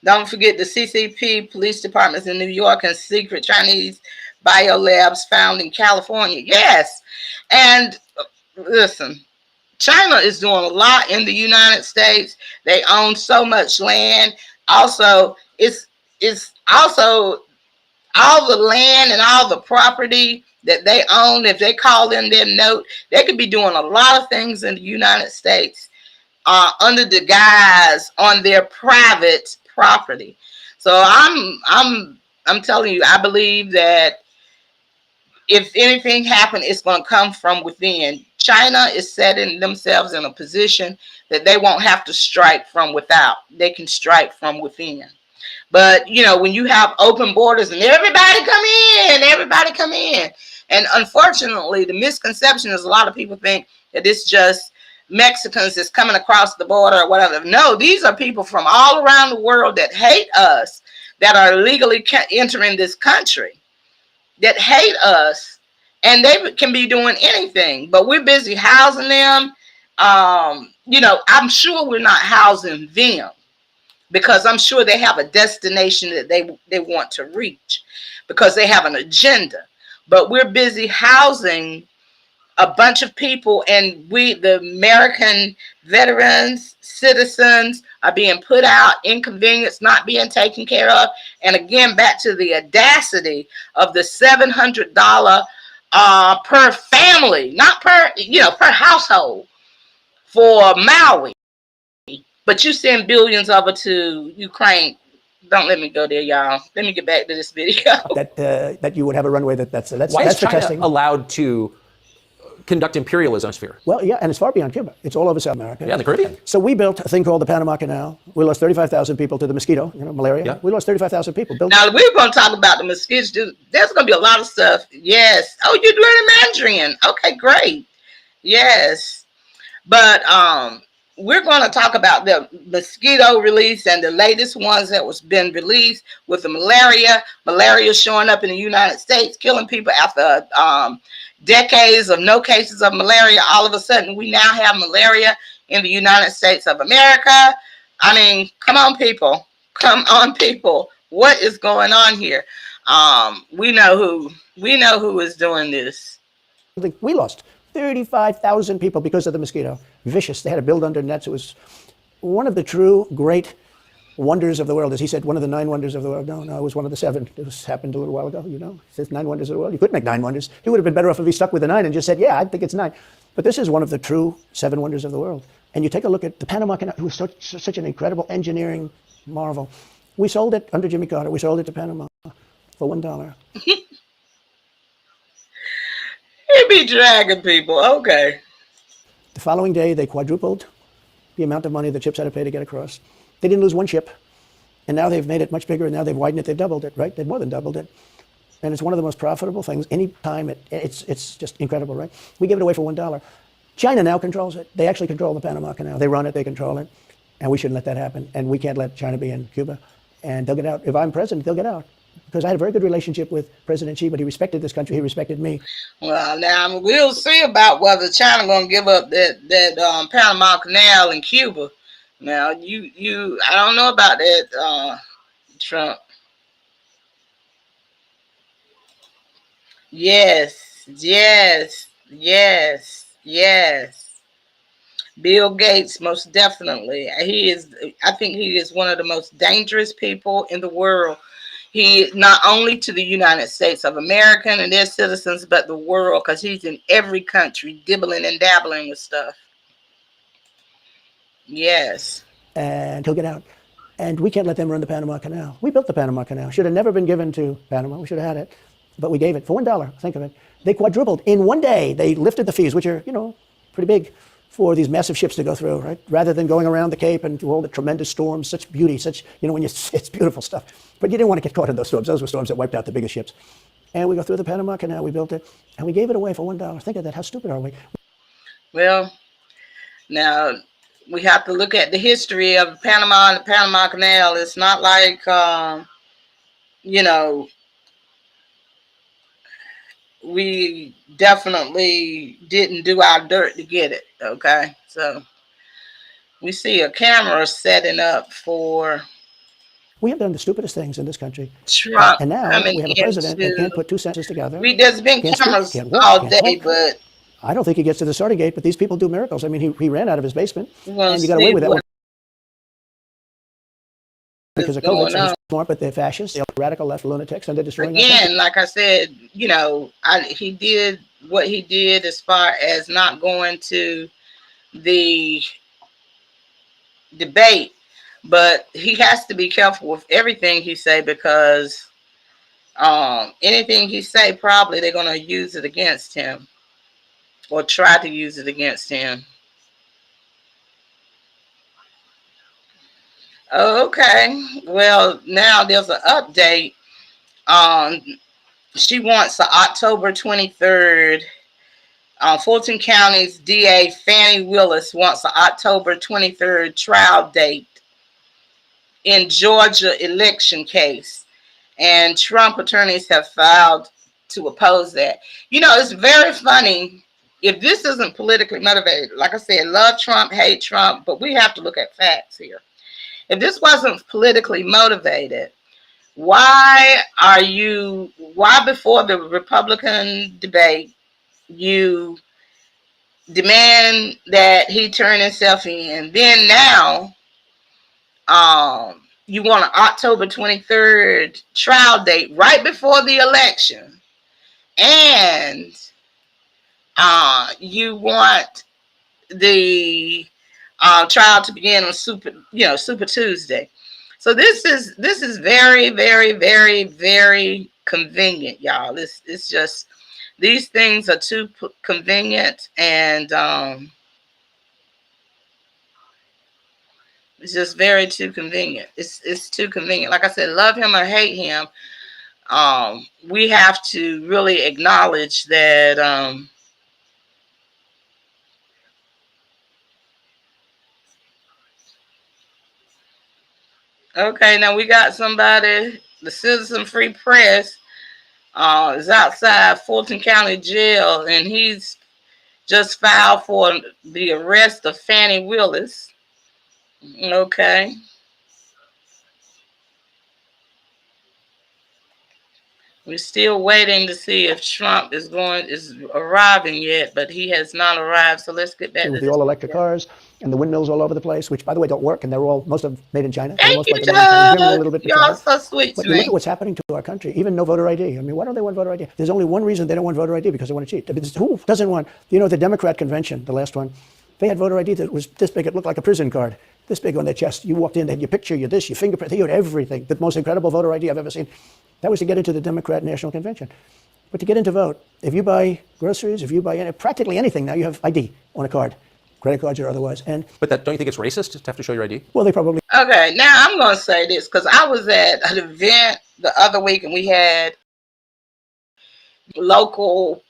Don't forget the CCP police departments in New York and secret Chinese biolabs found in California. Yes. And listen, China is doing a lot in the United States. They own so much land. Also, it's also all the land and all the property that they own. If they call in their note, they could be doing a lot of things in the United States under the guise on their private property. So I'm telling you, I believe that if anything happened, it's going to come from within. China is setting themselves in a position that they won't have to strike from without. They can strike from within. But when you have open borders and everybody come in, and unfortunately, the misconception is a lot of people think that it's just Mexicans that's coming across the border or whatever. No, these are people from all around the world that hate us, that are illegally entering this country that hate us, and they can be doing anything, but we're busy housing them. You know, I'm sure we're not housing them because I'm sure they have a destination that they want to reach because they have an agenda. But we're busy housing a bunch of people, and we, the American veterans, citizens, are being put out, inconvenienced, not being taken care of. And again, back to the audacity of the $700 per family, not per, you know, per household for Maui. But you send billions of it to Ukraine. Don't let me go there, y'all. Let me get back to this video. That you would have a runway that's Why is for China testing. allowed to conduct imperialism sphere? Well, yeah, and it's far beyond Cuba. It's all over South America. Yeah, in the Caribbean. So we built a thing called the Panama Canal. We lost 35,000 people to the mosquito, you know, malaria. Yeah. We lost 35,000 people. Now we're going to talk about the mosquitoes. There's going to be a lot of stuff. Yes. Oh, you're learning Mandarin. Okay, great. Yes. But we're going to talk about the mosquito release and the latest ones that was been released with the malaria showing up in the United States, killing people after decades of no cases of malaria. All of a sudden, we now have malaria in the United States of America. I mean, come on, people. Come on, people. What is going on here? We know who is doing this. We lost 35,000 people because of the mosquito. Vicious. They had to build under nets. It was one of the true great wonders of the world. As he said, one of the 9 wonders of the world. No, it was one of the 7. It happened a little while ago, you know. He says 9 wonders of the world. You could make 9 wonders. He would have been better off if he stuck with the 9 and just said, yeah, I think it's 9. But this is one of the true 7 wonders of the world. And you take a look at the Panama Canal. It was such an incredible engineering marvel. We sold it under Jimmy Carter. We sold it to Panama for $1. He be dragging people. Okay. The following day, they quadrupled the amount of money the ships had to pay to get across. They didn't lose one ship. And now they've made it much bigger, and now they've widened it. They've doubled it, right? They've more than doubled it. And it's one of the most profitable things. Any time, it's just incredible, right? We give it away for $1. China now controls it. They actually control the Panama Canal. They run it, they control it. And we shouldn't let that happen. And we can't let China be in Cuba. And they'll get out. If I'm president, they'll get out. Because I had a very good relationship with President Xi, but he respected this country. He respected me. Well, now we'll see about whether China going to give up that Panama Canal in Cuba. Now, I don't know about that, Trump. Yes. Bill Gates, most definitely. I think he is one of the most dangerous people in the world. He not only to the United States of America and their citizens, but the world, because he's in every country, dibbling and dabbling with stuff. Yes. And he'll get out. And we can't let them run the Panama Canal. We built the Panama Canal. Should have never been given to Panama. We should have had it. But we gave it for $1. Think of it. They quadrupled. In one day, they lifted the fees, which are, you know, pretty big for these massive ships to go through, right? Rather than going around the Cape and all the tremendous storms, such beauty, such, you know, it's beautiful stuff. But you didn't want to get caught in those storms. Those were storms that wiped out the biggest ships. And we go through the Panama Canal, we built it, and we gave it away for $1. Think of that. How stupid are we? Well, now we have to look at the history of Panama and the Panama Canal. It's not like, you know, we definitely didn't do our dirt to get it. Okay. So we see a camera setting up for. We have done the stupidest things in this country. Trump. And now we have a president that can't put 2 sentences together. There's been cameras all day, but I don't think he gets to the starting gate, but these people do miracles. I mean, he ran out of his basement and you got away with that. Because of COVID, so smart, but they're fascists, they're radical left lunatics, and they're destroying. Again, like I said, you know, he did what he did as far as not going to the debate, but he has to be careful with everything he say because anything he say, probably they're going to use it against him or try to use it against him. Okay, well, now there's an update. She wants the October 23rd. Fulton County's DA Fannie Willis wants the October 23rd trial date in Georgia election case, and Trump attorneys have filed to oppose that. You know, it's very funny. If this isn't politically motivated, like I said, love Trump, hate Trump, but we have to look at facts here. If this wasn't politically motivated, why before the Republican debate, you demand that he turn himself in? Then now, you want an October 23rd trial date right before the election, and you want the trial to begin on Super Tuesday. So this is very, very, very, very convenient, y'all. It's just, these things are too convenient, and it's just very too convenient. It's too convenient. Like I said, love him or hate him, we have to really acknowledge that okay, now we got somebody, the Citizen Free Press is outside Fulton County Jail, and he's just filed for the arrest of Fannie Willis. Okay. We're still waiting to see if Trump is arriving yet, but he has not arrived. So let's get back to the all-electric cars and the windmills all over the place, which, by the way, don't work, and they're most of them made in China. Thank you, Doug. Y'all so sweet but to you me. look at what's happening to our country. Even no voter ID. I mean, why don't they want voter ID? There's only one reason they don't want voter ID, because they want to cheat. I mean, who doesn't want? You know, the Democrat convention, the last one, they had voter ID that was this big. It looked like a prison card, this big on their chest. You walked in, they had your picture, your this, your fingerprint, they had everything. The most incredible voter ID I've ever seen. That was to get into the Democrat National Convention. But to get into vote, if you buy groceries, if you buy practically anything now, you have ID on a card, credit cards or otherwise. But don't you think it's racist to have to show your ID? Well, they probably. Okay, now I'm going to say this, because I was at an event the other week, and we had local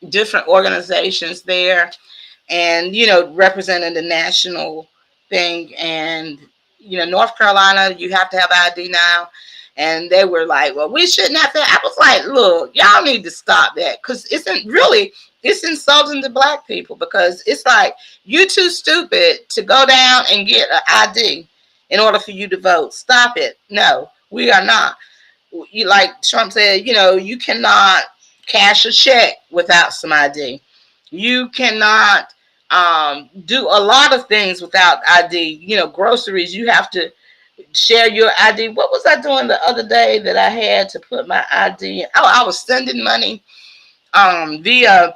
different organizations there, and representing the national thing. And North Carolina, you have to have ID now. And they were like, well, we shouldn't have to. I was like, look, y'all need to stop that, because it's insulting to black people, because it's like, you too stupid to go down and get an ID in order for you to vote. Stop it. No, we are not. Like Trump said, you cannot cash a check without some ID. You cannot do a lot of things without ID. Groceries, you have to share your ID. What was I doing the other day that I had to put my ID in? Oh, I was sending money via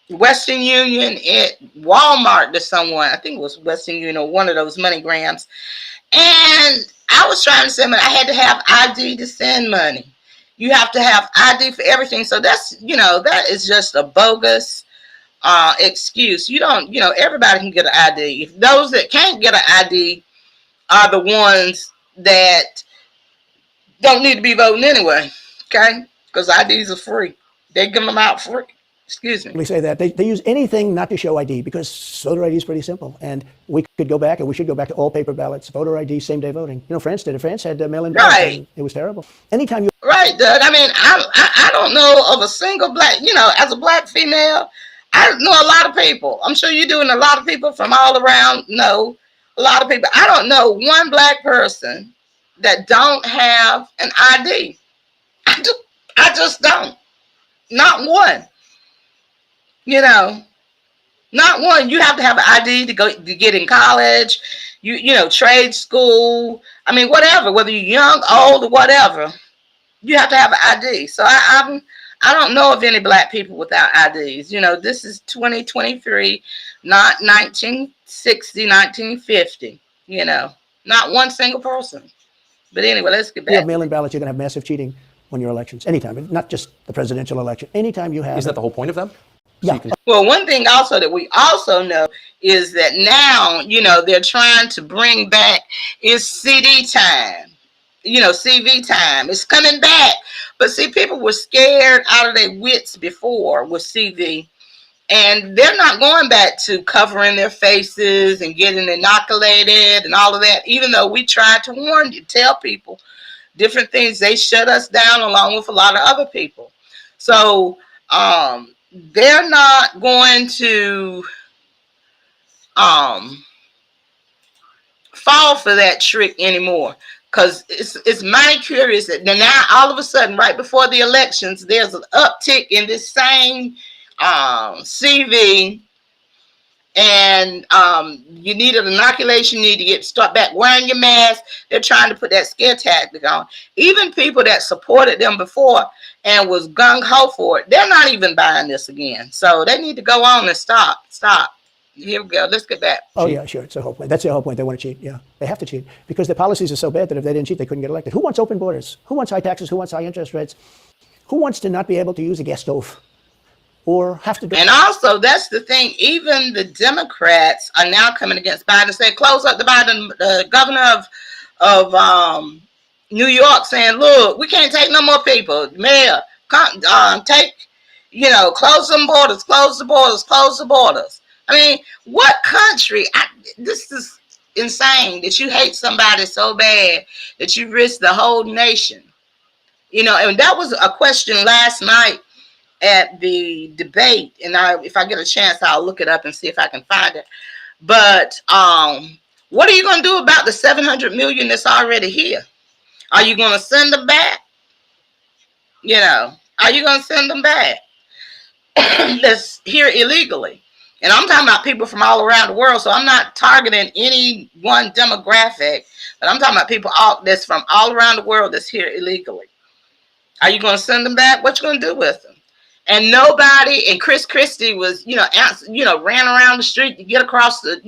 Western Union at Walmart to someone. I think it was Western Union or one of those MoneyGrams. And I was trying to send money. I had to have ID to send money. You have to have ID for everything. So that's, that is just a bogus excuse. You don't, everybody can get an ID. If those that can't get an ID are the ones that don't need to be voting anyway, okay? Because IDs are free. They give them out free. Excuse me. We say that. They use anything not to show ID, because voter ID is pretty simple. And we could go back, and we should go back to all paper ballots, voter ID, same-day voting. France did it. France had mail-in ballots. Right. It was terrible. Anytime you... Right, Doug. I mean, I don't know of a single black, as a black female, I know a lot of people. I'm sure you do, and a lot of people from all around know a lot of people. I don't know one black person that don't have an ID. I just don't. Not one. Not one. You have to have an ID to get in college, trade school. I mean, whatever, whether you're young, old, or whatever, you have to have an ID. So I don't know of any black people without IDs. This is 2023, not 1960, 1950. Not one single person. But anyway, let's get back. You have mail-in ballots, you're going to have massive cheating on your elections. Anytime, not just the presidential election. Anytime you have... Isn't that the whole point of them? Yeah. Well, one thing also that we also know is that now, they're trying to bring back is CD time. CV time. It's coming back. But see, people were scared out of their wits before with CV. And they're not going back to covering their faces and getting inoculated and all of that, even though we tried to warn you, tell people different things. They shut us down along with a lot of other people. So they're not going to fall for that trick anymore, because it's mighty curious that now all of a sudden, right before the elections, there's an uptick in this same CV, and you need an inoculation, you need to start back wearing your mask. They're trying to put that scare tactic on. Even people that supported them before and was gung-ho for it, they're not even buying this again. So they need to go on and stop. Here we go. Let's get back. Oh, yeah, sure. It's the whole point. That's the whole point. They want to cheat. Yeah, they have to cheat because the policies are so bad that if they didn't cheat, they couldn't get elected. Who wants open borders? Who wants high taxes? Who wants high interest rates? Who wants to not be able to use a gas stove or have to do? And also, that's the thing. Even the Democrats are now coming against Biden, saying, close up the Biden, the governor of New York, saying, look, we can't take no more people. Mayor, take, close them borders, close the borders, close the borders. I mean, what country? This is insane that you hate somebody so bad that you risk the whole nation. And that was a question last night at the debate. And if I get a chance, I'll look it up and see if I can find it. But what are you going to do about the 700 million that's already here? Are you going to send them back? Are you going to send them back? That's here illegally. And I'm talking about people from all around the world. So I'm not targeting any one demographic, but I'm talking about people that's from all around the world that's here illegally. Are you going to send them back? What you going to do with them? And nobody, and Chris Christie was, ran around the street to get across the,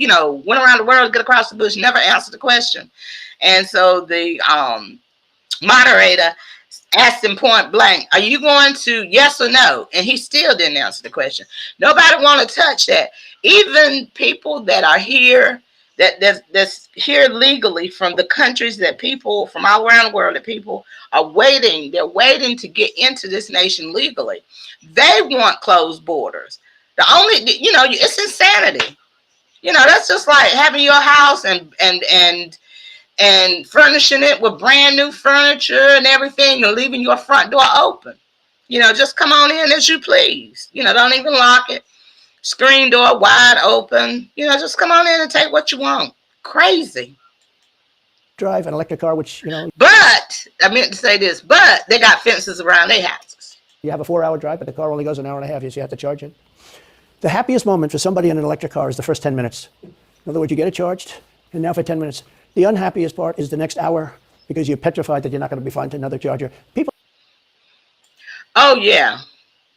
went around the world to get across the bush, never answered the question. And so the moderator asked him point blank, are you going to yes or no? And he still didn't answer the question. Nobody want to touch that. Even people that are here, that's here legally from the countries that people from all around the world, that people are waiting. They're waiting to get into this nation legally. They want closed borders. The only, it's insanity. That's just like having your house and furnishing it with brand new furniture and everything and leaving your front door open. Just come on in as you please. Don't even lock it. Screen door wide open. Just come on in and take what you want. Crazy. Drive an electric car, which, But, I meant to say this, but they got fences around their houses. You have a 4-hour drive, but the car only goes an hour and a half, so you have to charge it. The happiest moment for somebody in an electric car is the first 10 minutes. In other words, you get it charged, and now for 10 minutes. The unhappiest part is the next hour because you're petrified that you're not going to be finding another charger. People. Oh, yeah.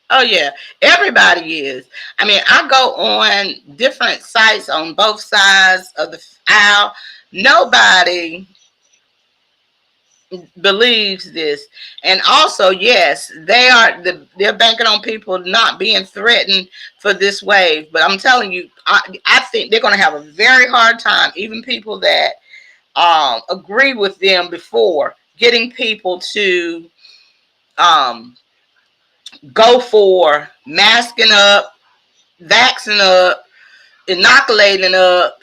Oh, yeah. Everybody is. I mean, I go on different sites on both sides of the aisle. Nobody believes this. And also, yes, they're banking on people not being threatened for this wave. But I'm telling you, I think they're going to have a very hard time, even people that agree with them before, getting people to go for masking up, vaccinating up, inoculating up,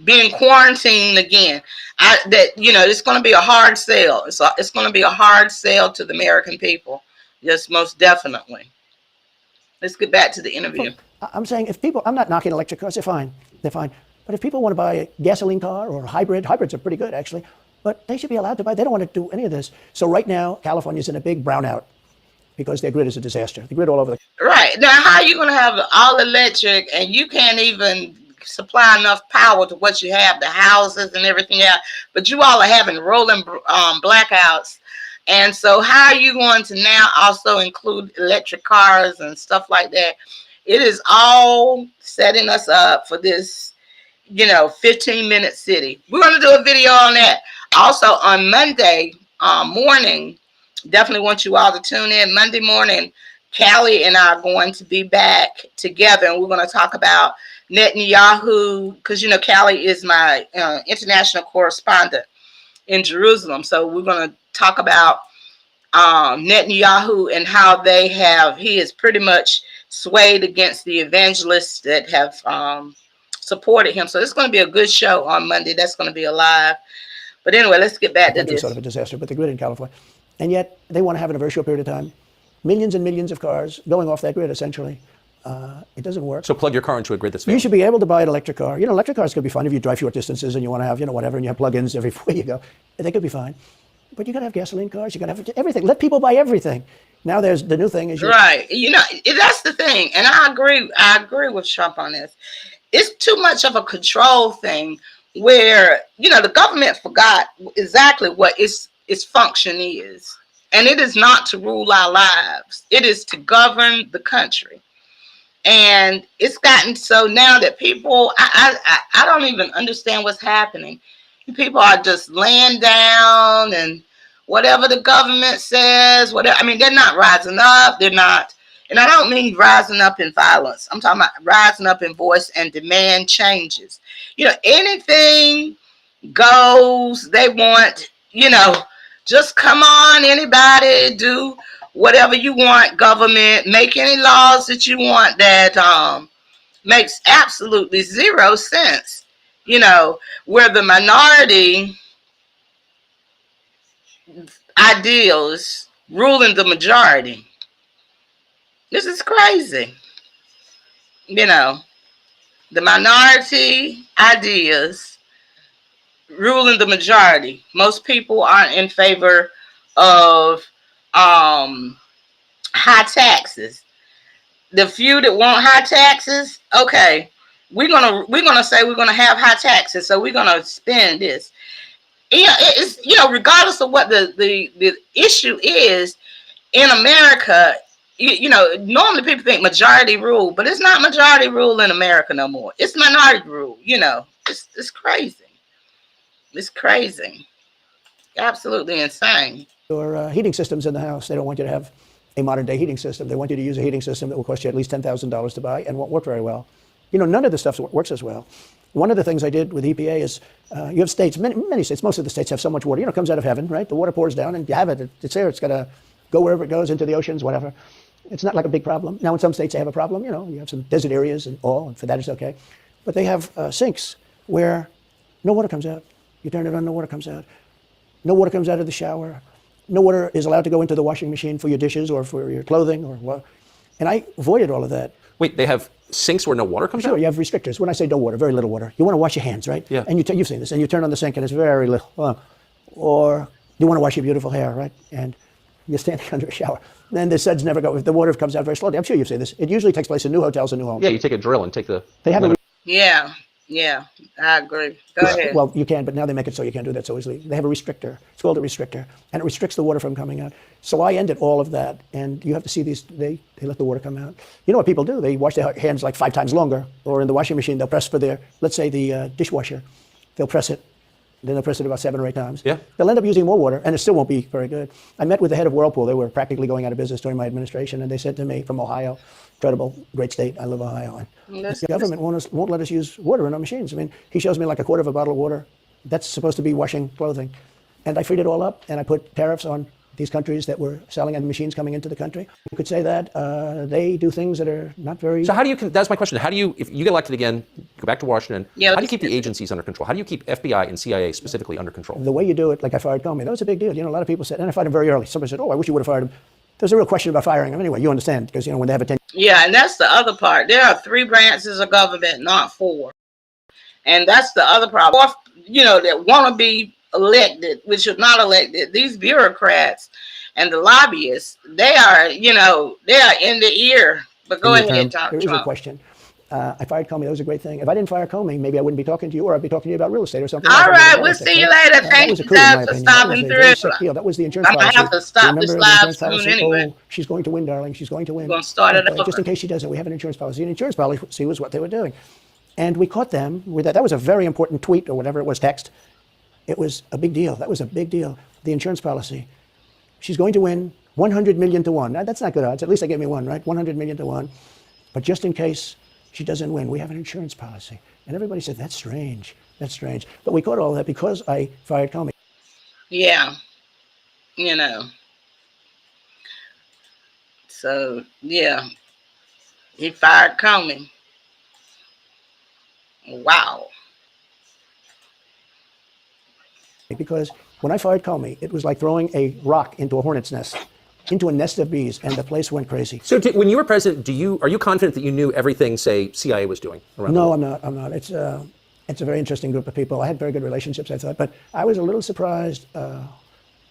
being quarantined again. It's going to be a hard sell. It's going to be a hard sell to the American people. Yes, most definitely. Let's get back to the interview. I'm saying I'm not knocking electric cars. They're fine. They're fine. But if people want to buy a gasoline car or a hybrids are pretty good actually, but they should be allowed to buy. They don't want to do any of this. So right now, California's in a big brownout because their grid is a disaster. The grid all over the. Right. Now, how are you going to have all electric and you can't even supply enough power to what you have, the houses and everything else, but you all are having rolling blackouts. And so how are you going to now also include electric cars and stuff like that? It is all setting us up for this, 15-minute city. We're going to do a video on that. Also on Monday morning, definitely want you all to tune in. Monday morning, Callie and I are going to be back together, and we're going to talk about Netanyahu, because, Callie is my international correspondent in Jerusalem. So we're going to talk about Netanyahu and how he has pretty much swayed against the evangelists that have supported him. So it's going to be a good show on Monday. That's going to be live. But anyway, let's get back to this. Sort of a disaster, but the grid in California. And yet they want to have it in a very short period of time. Millions and millions of cars going off that grid, essentially. It doesn't work. So plug your car into a grid that's failing. You should be able to buy an electric car. You know, electric cars could be fine if you drive short distances and you want to have, you know, whatever, and you have plug-ins everywhere you go. They could be fine. But you got to have gasoline cars. You got to have everything. Let people buy everything. Now there's the new thing is right. You know, that's the thing, and I agree with Trump on this. It's too much of a control thing, where you know the government forgot exactly what its function is, and it is not to rule our lives. It is to govern the country, and it's gotten so now that people, I don't even understand what's happening. People are just laying down and whatever the government says, whatever. I mean, they're not rising up. They're not, and I don't mean rising up in violence. I'm talking about rising up in voice and demand changes. You know, anything goes. They want, you know, just come on, anybody, do whatever you want, government, make any laws that you want that makes absolutely zero sense. You know, where the minority ideals ruling the majority. This is crazy. You know, the minority ideas ruling the majority. Most people aren't in favor of high taxes. The few that want high taxes, okay, we're gonna say we're gonna have high taxes, so we're gonna spend this. Yeah, it's, you know, regardless of what the issue is in America, you know, normally people think majority rule, but it's not majority rule in America no more. It's minority rule. You know, it's crazy. It's crazy. Absolutely insane. Or heating systems in the house. They don't want you to have a modern day heating system. They want you to use a heating system that will cost you at least $10,000 to buy and won't work very well. You know, none of this stuff works as well. One of the things I did with EPA is you have states, many states, most of the states have so much water, you know, it comes out of heaven, right? The water pours down and you have it. It's there. It's got to go wherever it goes, into the oceans, whatever. It's not like a big problem. Now, in some states, they have a problem. You know, you have some desert areas and all, and for that, it's okay. But they have sinks where no water comes out. You turn it on, no water comes out. No water comes out of the shower. No water is allowed to go into the washing machine for your dishes or for your clothing or what. And I avoided all of that. Wait, they have sinks where no water comes out? Sure, you have restrictors. When I say no water, very little water. You want to wash your hands, right? Yeah. And you've seen this. And you turn on the sink and it's very little. Or you want to wash your beautiful hair, right? And you're standing under a shower. Then the suds never go. If the water comes out very slowly. I'm sure you've seen this. It usually takes place in new hotels and new homes. Yeah, you take a drill and take the... They have a... Yeah, I agree. Go ahead. Well, you can, but now they make it so you can't do that so easily. They have a restrictor. It's called a restrictor, and it restricts the water from coming out. So I ended all of that, and you have to see these. They let the water come out. You know what people do? They wash their hands like 5 times longer, or in the washing machine they'll press for their, let's say the dishwasher, they'll press it. Then they'll press it about 7 or 8 times. Yeah. They'll end up using more water, and it still won't be very good. I met with the head of Whirlpool. They were practically going out of business during my administration, and they said to me, from Ohio, incredible, great state. I live in Ohio. And the government won't let us use water in our machines. I mean, he shows me like a quarter of a bottle of water. That's supposed to be washing clothing. And I freed it all up, and I put tariffs on these countries that were selling and machines coming into the country. You could say that they do things that are not very... So how do you, that's my question, how do you, if you get elected again, go back to Washington, how do you keep the agencies under control? How do you keep FBI and CIA specifically under control? The way you do it, like I fired Comey, that was a big deal. You know, a lot of people said, and I fired him very early. Somebody said, oh, I wish you would have fired him. There's a real question about firing him anyway. You understand, because, you know, when they have a 10... Yeah, and that's the other part. There are 3 branches of government, not 4. And that's the other problem. You know, that want to be elected, which are not elected. These bureaucrats and the lobbyists, they are, you know, they are in the ear. But go ahead, Tom. There is a question. I fired Comey. That was a great thing. If I didn't fire Comey, maybe I wouldn't be talking to you, or I'd be talking to you about real estate or something. All right, we'll see you later. Thank you guys for stopping through. That was the insurance policy. I'm going to have to stop this live soon anyway. Oh, she's going to win, darling. She's going to win. We're going to start it over. Just in case she doesn't, we have an insurance policy. An insurance policy was what they were doing. And we caught them with that. That was a very important tweet or whatever it was, text. It was a big deal. That was a big deal. The insurance policy. She's going to win 100 million to 1. Now, that's not good odds. At least they gave me 1, right? 100 million to 1. But just in case she doesn't win, we have an insurance policy. And everybody said, that's strange. That's strange. But we caught all that because I fired Comey. Yeah. You know. So, yeah. He fired Comey. Wow. Because when I fired Comey, it was like throwing a rock into a hornet's nest, into a nest of bees, and the place went crazy. So when you were president, are you confident that you knew everything, say, CIA was doing around the world? No, I'm not. It's a very interesting group of people. I had very good relationships, I thought, but I was a little surprised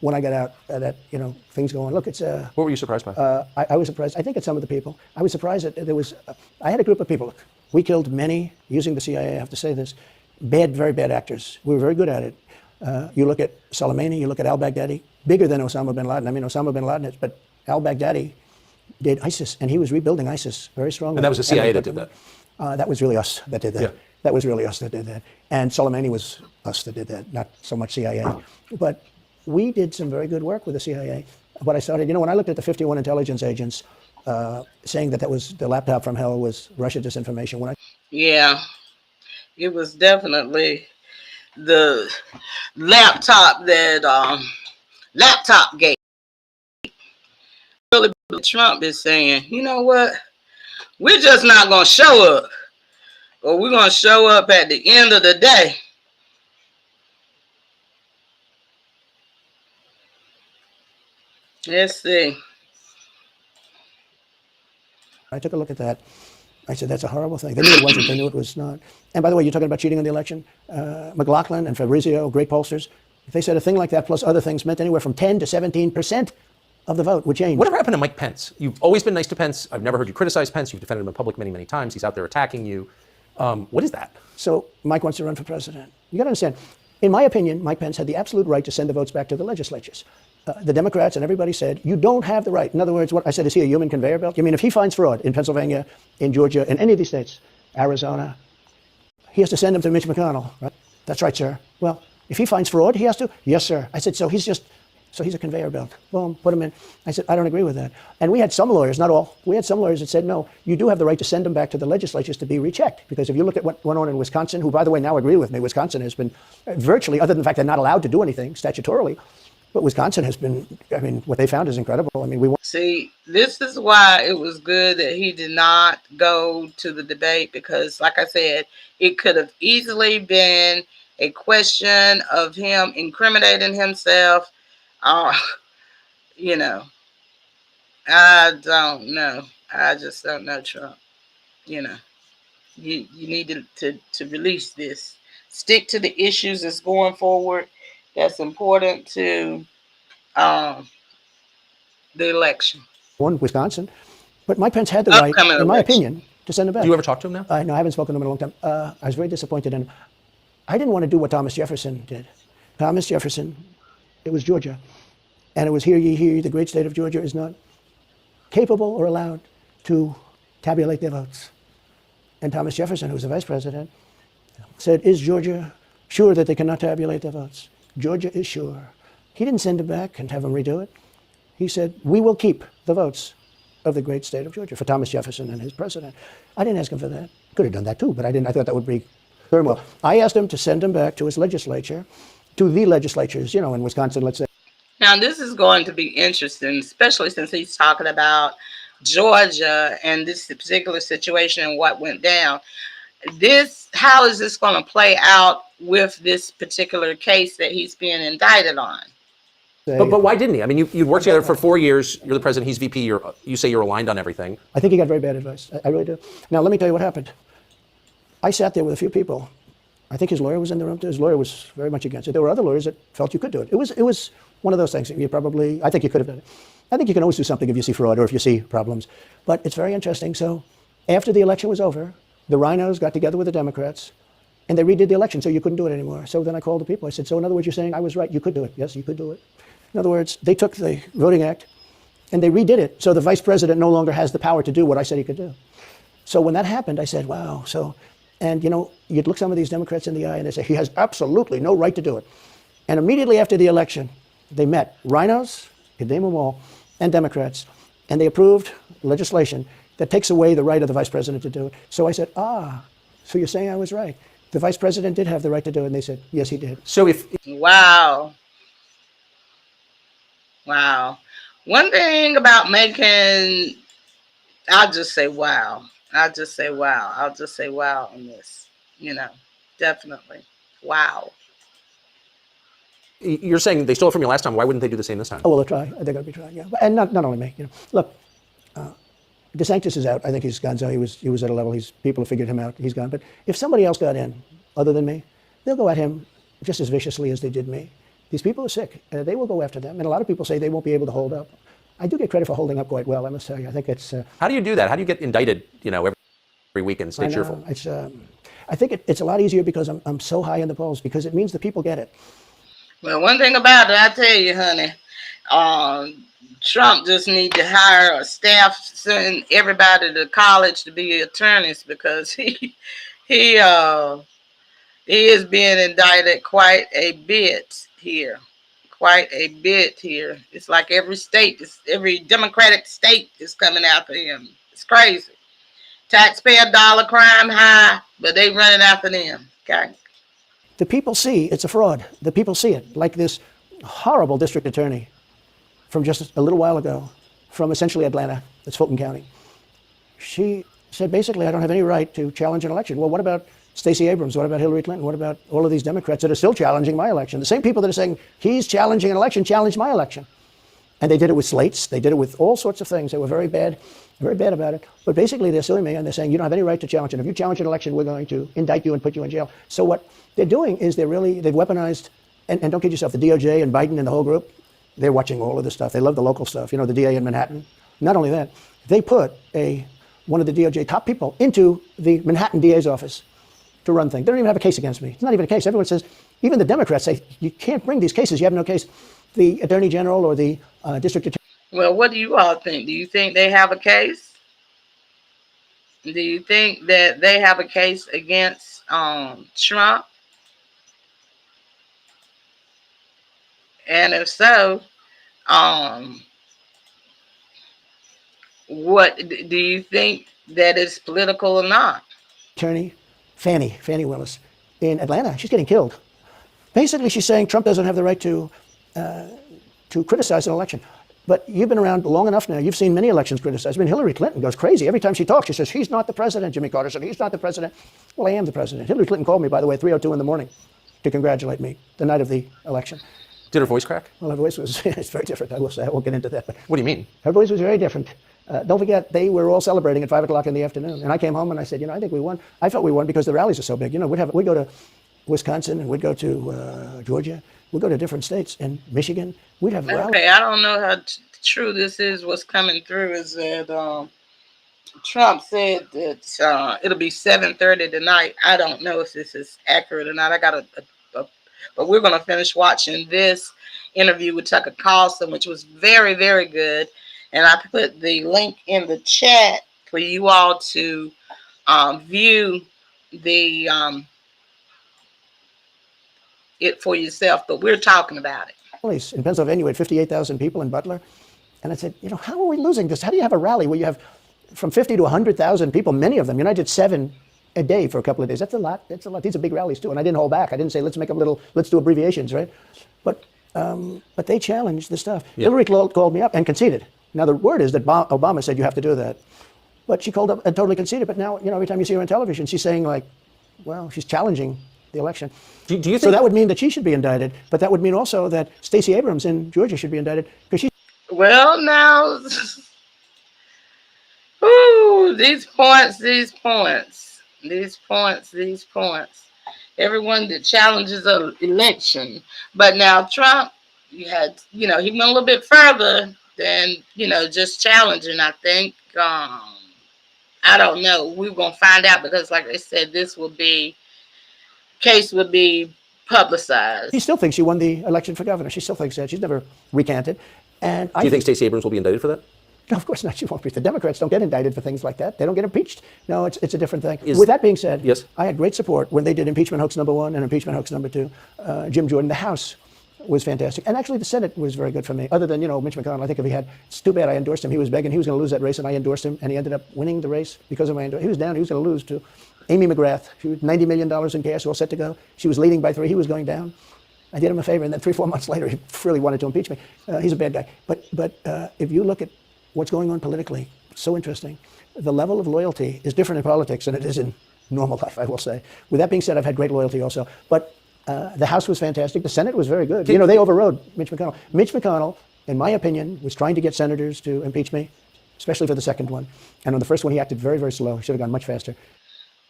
when I got out that things going. Look, it's What were you surprised by? I was surprised. I think it's some of the people. I was surprised that there was. I had a group of people. Look, we killed many using the CIA. I have to say this, very bad actors. We were very good at it. You look at Soleimani, you look at al-Baghdadi, bigger than Osama bin Laden. I mean, Osama bin Laden is, but al-Baghdadi did ISIS, and he was rebuilding ISIS very strongly. And that was the CIA that did that? That was really us that did that. Yeah. That was really us that did that. And Soleimani was us that did that, not so much CIA. But we did some very good work with the CIA. But I started, when I looked at the 51 intelligence agents saying that was the laptop from hell was Russia disinformation. Yeah, it was definitely the laptop laptop gate. Really, Trump is saying, you know what? We're just not going to show up, or we're going to show up at the end of the day. Let's see. I took a look at that. I said, that's a horrible thing. They knew it wasn't. They knew it was not. And by the way, you're talking about cheating on the election. McLaughlin and Fabrizio, great pollsters, they said a thing like that plus other things meant anywhere from 10 to 17% of the vote would change. Whatever happened to Mike Pence? You've always been nice to Pence. I've never heard you criticize Pence. You've defended him in public many, many times. He's out there attacking you. What is that? So Mike wants to run for president. You got to understand, in my opinion, Mike Pence had the absolute right to send the votes back to the legislatures. The Democrats and everybody said, you don't have the right. In other words, what I said, is he a human conveyor belt? You mean if he finds fraud in Pennsylvania, in Georgia, in any of these states, Arizona, he has to send them to Mitch McConnell, right? That's right, sir. Well, if he finds fraud, he has to? Yes, sir. I said, so he's a conveyor belt. Boom, put him in. I said, I don't agree with that. And we had some lawyers, not all, we had some lawyers that said, no, you do have the right to send them back to the legislatures to be rechecked. Because if you look at what went on in Wisconsin, who, by the way, now agree with me, Wisconsin has been virtually, other than the fact they're not allowed to do anything statutorily, but Wisconsin has been, I mean, what they found is incredible. I mean, we want. See, this is why it was good that he did not go to the debate, because like I said, it could have easily been a question of him incriminating himself. You know, I don't know. I just don't know, Trump. You know, you need to release this. Stick to the issues that's going forward. That's important to the election. Won Wisconsin, but Mike Pence had the right, in my opinion, to send him back. Do you ever talk to him now? No, I haven't spoken to him in a long time. I was very disappointed in him. I didn't want to do what Thomas Jefferson did. Thomas Jefferson, it was Georgia, and it was hear ye, hear ye, the great state of Georgia is not capable or allowed to tabulate their votes. And Thomas Jefferson, who was the vice president, said, is Georgia sure that they cannot tabulate their votes? Georgia is sure. He didn't send him back and have him redo it. He said, we will keep the votes of the great state of Georgia for Thomas Jefferson and his president. I didn't ask him for that. Could have done that too, but I didn't. I thought that would be very well. I asked him to send him back to his legislature, to the legislatures, in Wisconsin, let's say. Now, this is going to be interesting, especially since he's talking about Georgia and this particular situation and what went down. How is this going to play out with this particular case that he's being indicted on? But why didn't he? I mean, you've worked together for 4 years. You're the president. He's VP. You say you're aligned on everything. I think he got very bad advice. I really do. Now, let me tell you what happened. I sat there with a few people. I think his lawyer was in the room too. His lawyer was very much against it. There were other lawyers that felt you could do it. It was one of those things that I think you could have done it. I think you can always do something if you see fraud or if you see problems. But it's very interesting. So after the election was over, the rhinos got together with the Democrats, and they redid the election, so you couldn't do it anymore. So then I called the people. I said, so in other words, you're saying I was right. You could do it. Yes, you could do it. In other words, they took the Voting Act, and they redid it. So the vice president no longer has the power to do what I said he could do. So when that happened, I said, wow. And you'd look some of these Democrats in the eye, and they say, he has absolutely no right to do it. And immediately after the election, they met rhinos, you name them all, and Democrats, and they approved legislation that takes away the right of the vice president to do it. So I said, so you're saying I was right. The vice president did have the right to do it, and they said, yes, he did. So Wow. One thing about I'll just say wow. I'll just say wow. I'll just say wow on this. Definitely. Wow. You're saying they stole it from you last time. Why wouldn't they do the same this time? Oh, well, they'll try. They're going to be trying, yeah. And not only me. Look, DeSantis is out. I think he's gone. So he was at a level. People have figured him out. He's gone. But if somebody else got in, other than me, they'll go at him just as viciously as they did me. These people are sick. They will go after them. And a lot of people say they won't be able to hold up. I do get credit for holding up quite well, I must tell you. I think it's... How do you do that? How do you get indicted, every week and stay cheerful? I think it's a lot easier because I'm so high in the polls, because it means the people get it. Well, one thing about it, I tell you, honey, Trump just need to hire a staff, send everybody to college to be attorneys, because he is being indicted quite a bit here. It's like every Democratic state is coming after him. It's crazy. Taxpayer dollar, crime high, but they running after them. Okay. The people see it's a fraud. The people see it. Like this horrible district attorney from just a little while ago, from essentially Atlanta, that's Fulton County. She said, basically, I don't have any right to challenge an election. Well, what about Stacey Abrams? What about Hillary Clinton? What about all of these Democrats that are still challenging my election? The same people that are saying he's challenging an election challenged my election. And they did it with slates. They did it with all sorts of things. They were very bad about it. But basically, they're suing me, and they're saying, you don't have any right to challenge it. If you challenge an election, we're going to indict you and put you in jail. So what they're doing is they've weaponized, and don't kid yourself, the DOJ and Biden and the whole group, they're watching all of this stuff. They love the local stuff. The DA in Manhattan. Not only that, they put one of the DOJ top people into the Manhattan DA's office to run things. They don't even have a case against me. It's not even a case. Everyone says, even the Democrats say, you can't bring these cases. You have no case. The Attorney General or the District Attorney. Well, what do you all think? Do you think they have a case? Do you think that they have a case against Trump? And if so, what do you think that is political or not? Attorney Fannie Willis in Atlanta, she's getting killed. Basically, she's saying Trump doesn't have the right to criticize an election. But you've been around long enough now. You've seen many elections criticized. I mean, Hillary Clinton goes crazy. Every time she talks, she says, he's not the president. Jimmy Carter said, he's not the president. Well, I am the president. Hillary Clinton called me, by the way, 3:02 in the morning to congratulate me the night of the election. Did her voice crack? Well, her voice was, it's very different. I will say, I won't get into that. But what do you mean? Her voice was very different. Don't forget, they were all celebrating at 5 o'clock in the afternoon. And I came home and I said, I think we won. I felt we won because the rallies are so big. We'd go to Wisconsin and we'd go to Georgia. We'd go to different states and Michigan. We'd have rallies. Okay, I don't know how true this is. What's coming through is that Trump said that it'll be 7:30 tonight. I don't know if this is accurate or not. I got but we're going to finish watching this interview with Tucker Carlson, which was very, very good. And I put the link in the chat for you all to view the it for yourself. But we're talking about it. In Pennsylvania, we had 58,000 people in Butler. And I said, how are we losing this? How do you have a rally where you have from 50 to 100,000 people, many of them? I did 7 a day for a couple of days. That's a lot. That's a lot. These are big rallies too. And I didn't hold back. I didn't say, let's do abbreviations, right? But they challenged the stuff. Yeah. Hillary called me up and conceded. Now the word is that Obama said you have to do that. But she called up and totally conceded. But now, every time you see her on television, she's saying she's challenging the election. Do you think so? That would mean that she should be indicted. But that would mean also that Stacey Abrams in Georgia should be indicted because she. Well, now, ooh, these points. Everyone that challenges an election. But now Trump, he went a little bit further than, just challenging, I think. I don't know. We're going to find out because, like I said, case will be publicized. She still thinks she won the election for governor. She still thinks that. She's never recanted. And do you think Stacey Abrams will be indicted for that? No, of course not. She won't be. The Democrats don't get indicted for things like that. They don't get impeached. No, it's a different thing. With that being said, yes, I had great support when they did impeachment hoax number 1 and impeachment hoax number 2. Jim Jordan, the House was fantastic. And actually the Senate was very good for me. Other than, Mitch McConnell, I think it's too bad I endorsed him. He was begging. He was going to lose that race and I endorsed him and he ended up winning the race because of my endorsement. He was down. He was going to lose to Amy McGrath. She was $90 million in cash, all set to go. She was leading by 3. He was going down. I did him a favor, and then 3-4 months later, he really wanted to impeach me. He's a bad guy. But if you look at what's going on politically, so interesting. The level of loyalty is different in politics than it is in normal life, I will say. With that being said, I've had great loyalty also. But the House was fantastic. The Senate was very good. You know, they overrode Mitch McConnell. Mitch McConnell, in my opinion, was trying to get senators to impeach me, especially for the second one. And on the first one, he acted very, very slow. He should have gone much faster.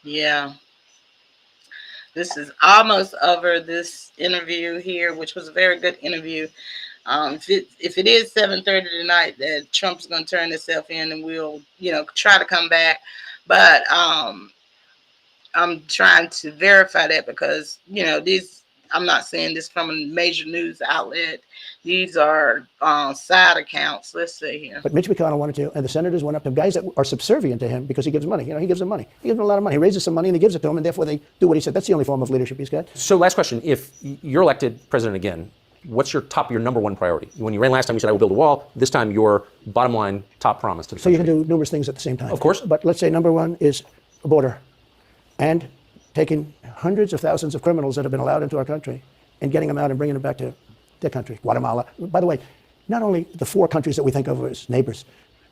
Yeah. This is almost over, this interview here, which was a very good interview. If it is 7:30 tonight, that Trump's going to turn himself in, and we'll, try to come back. But I'm trying to verify that because, I'm not saying this from a major news outlet. These are side accounts. Let's see here. But Mitch McConnell wanted to, and the senators went up to him, guys that are subservient to him because he gives money. He gives them money. He gives them a lot of money. He raises some money and he gives it to them, and therefore they do what he said. That's the only form of leadership he's got. So last question, if you're elected president again, what's your number one priority? When you ran last time, you said, I will build a wall. This time, your bottom line top promise to the country. So you can do numerous things at the same time. Of course. But let's say number one is a border, and taking hundreds of thousands of criminals that have been allowed into our country and getting them out and bringing them back to their country, Guatemala. By the way, not only the 4 countries that we think of as neighbors,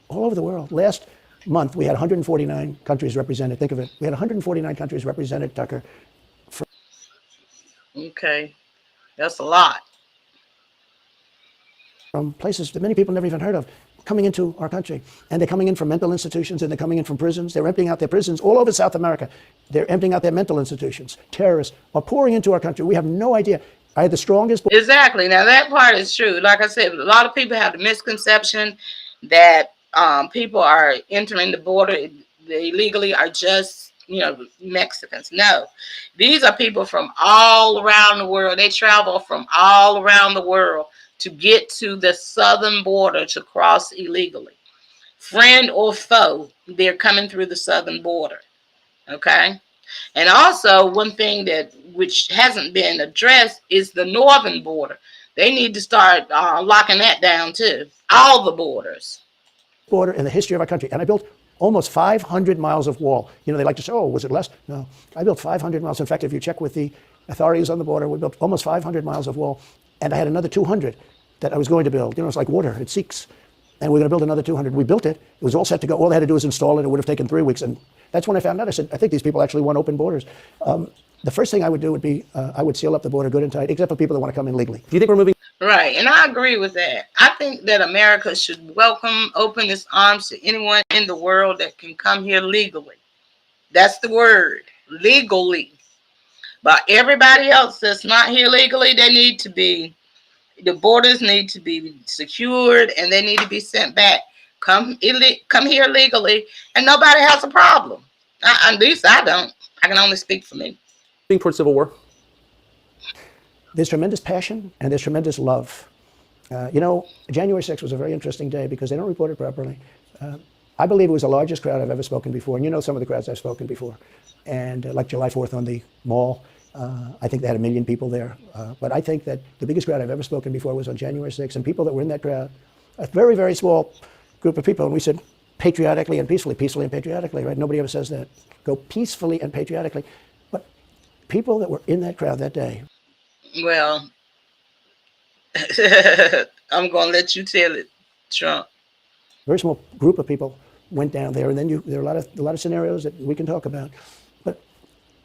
all over the world. Last month, we had 149 countries represented. Think of it. We had 149 countries represented, Tucker. Okay. That's a lot. From places that many people never even heard of, coming into our country. And they're coming in from mental institutions, and they're coming in from prisons. They're emptying out their prisons all over South America. They're emptying out their mental institutions. Terrorists are pouring into our country. We have no idea. I had the strongest... Exactly. Now, that part is true. Like I said, a lot of people have the misconception that people are entering the border illegally are just, Mexicans. No. These are people from all around the world. They travel from all around the world to get to the southern border to cross illegally. Friend or foe, they're coming through the southern border. Okay? And also, one thing which hasn't been addressed is the northern border. They need to start locking that down too. All the borders. Border in the history of our country. And I built almost 500 miles of wall. They like to say, oh, was it less? No, I built 500 miles. In fact, if you check with the authorities on the border, we built almost 500 miles of wall. And I had another 200 that I was going to build. It's like water, it seeks. And we're going to build another 200. We built it. It was all set to go. All they had to do was install it. It would have taken 3 weeks. And that's when I found out. I said, I think these people actually want open borders. The first thing I would do would be, I would seal up the border good and tight, except for people that want to come in legally. Do you think we're moving? Right. And I agree with that. I think that America should open its arms to anyone in the world that can come here legally. That's the word, legally. But everybody else that's not here legally, the borders need to be secured, and they need to be sent back. Come here legally, and nobody has a problem. At least I don't. I can only speak for me. Towards civil war? There's tremendous passion and there's tremendous love. January 6th was a very interesting day because they don't report it properly. I believe it was the largest crowd I've ever spoken before, and some of the crowds I've spoken before. And like July 4th on the mall, I think they had 1 million people there. But I think that the biggest crowd I've ever spoken before was on January 6th, and people that were in that crowd, a very, very small group of people, and we said patriotically and peacefully and patriotically, right? Nobody ever says that. Go peacefully and patriotically. But people that were in that crowd that day. Well, I'm going to let you tell it, Trump. Very small group of people went down there, and then there are a lot of scenarios that we can talk about. But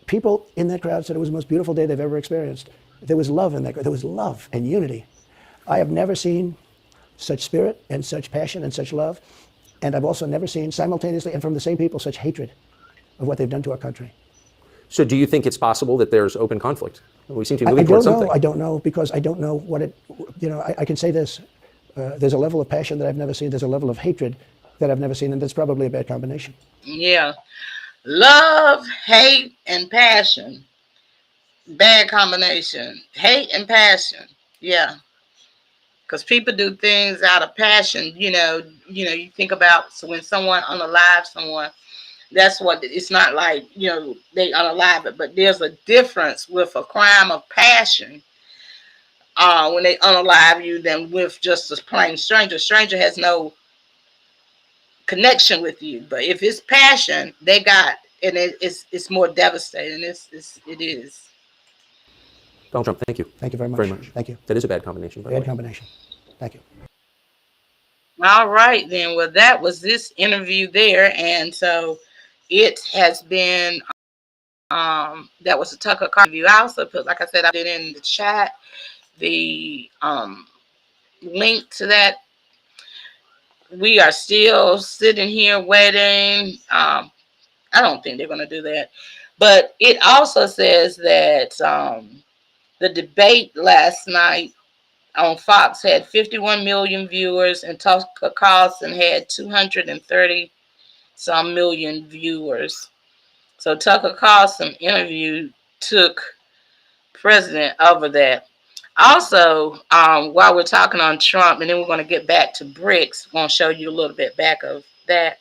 people in that crowd said it was the most beautiful day they've ever experienced. There was love in that crowd. There was love and unity. I have never seen such spirit and such passion and such love. And I've also never seen simultaneously and from the same people such hatred of what they've done to our country. So do you think it's possible that there's open conflict? We seem to be moving towards something. I don't know, because I don't know what it, I can say this. There's a level of passion that I've never seen. There's a level of hatred that I've never seen, and that's probably a bad combination. Yeah. Love, hate, and passion. Bad combination. Hate and passion. Yeah. Because people do things out of passion. You think about, so when someone unalives someone, that's what, it's not like, they unalive it, but there's a difference with a crime of passion when they unalive you than with just a plain stranger. Stranger has no connection with you, but if it's passion, they got, and it's more devastating. It is. Donald Trump, thank you. Thank you very much. Very much. Thank you. That is a bad combination, by the way. Bad combination. Thank you. All right, then. Well, that was this interview there. And so it has been, that was a Tucker Carlson interview. I also put, like I said, I did in the chat the link to that. We are still sitting here waiting. I don't think they're going to do that. But it also says that the debate last night on Fox had 51 million viewers, and Tucker Carlson had 230 some million viewers. So Tucker Carlson interview took precedent over that. Also, while we're talking on Trump, and then we're going to get back to BRICS, I'm going to show you a little bit back of that,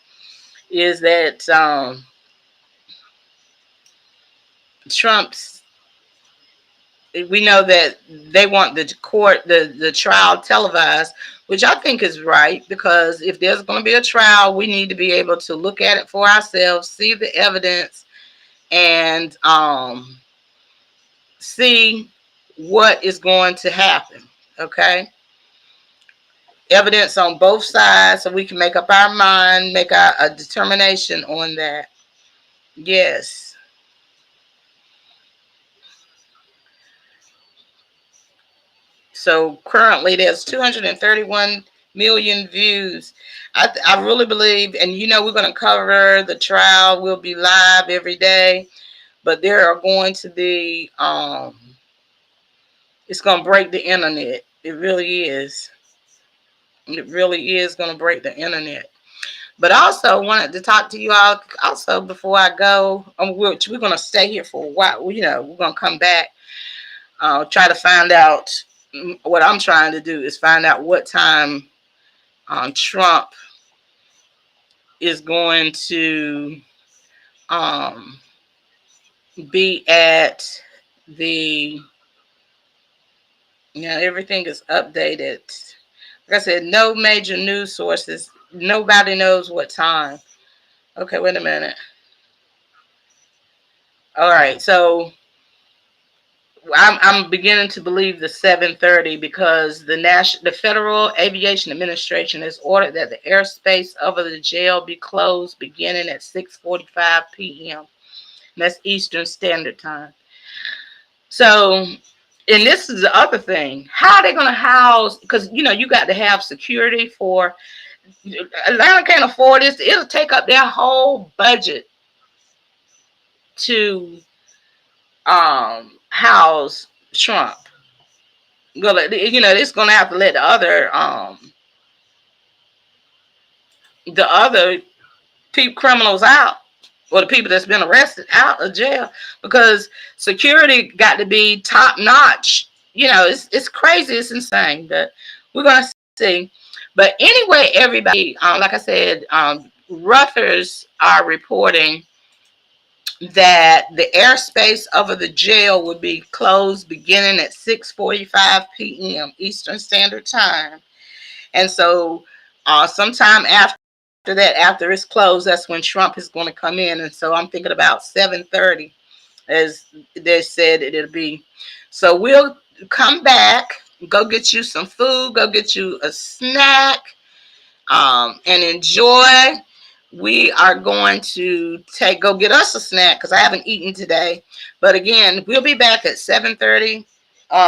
is that Trump's, we know that they want the court, the trial televised, which I think is right, because if there's going to be a trial, we need to be able to look at it for ourselves, see the evidence, and see what is going to happen. Okay, evidence on both sides, so we can make up our mind, make a determination on that. Yes. So currently there's 231 million views. I really believe, and we're going to cover the trial. We'll be live every day, but there are going to be, it's going to break the internet. It really is. It really is going to break the internet. But also wanted to talk to you all also before I go, which we're going to stay here for a while. We're going to come back, try to find out. What I'm trying to do is find out what time Trump is going to be at the, everything is updated. Like I said, no major news sources. Nobody knows what time. Okay, wait a minute. All right, so I'm beginning to believe the 7:30, because the Federal Aviation Administration has ordered that the airspace over the jail be closed beginning at 6:45 p.m. That's Eastern Standard Time. So, and this is the other thing. How are they going to house, because, you got to have security for, Atlanta can't afford this. It'll take up their whole budget to house Trump. It's going to have to let the other criminals out, or the people that's been arrested out of jail, because security got to be top notch. It's crazy, it's insane, but we're going to see. But anyway, everybody, like I said, Reuters are reporting that the airspace over the jail would be closed beginning at 6:45 p.m. Eastern Standard Time. And so sometime after that, after it's closed, that's when Trump is going to come in. And so I'm thinking about 7:30, as they said it'll be. So we'll come back, go get you some food, go get you a snack, and enjoy. We are going to go get us a snack, because I haven't eaten today. But again, we'll be back at 7:30.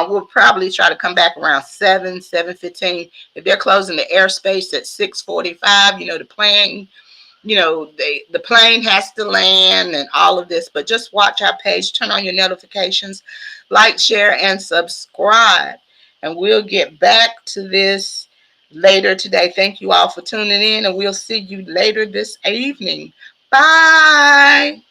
We'll probably try to come back around 7:15. If they're closing the airspace at 6:45, the plane, the plane has to land and all of this. But just watch our page, turn on your notifications, like, share, and subscribe. And we'll get back to this later today. Thank you all for tuning in, and we'll see you later this evening. Bye.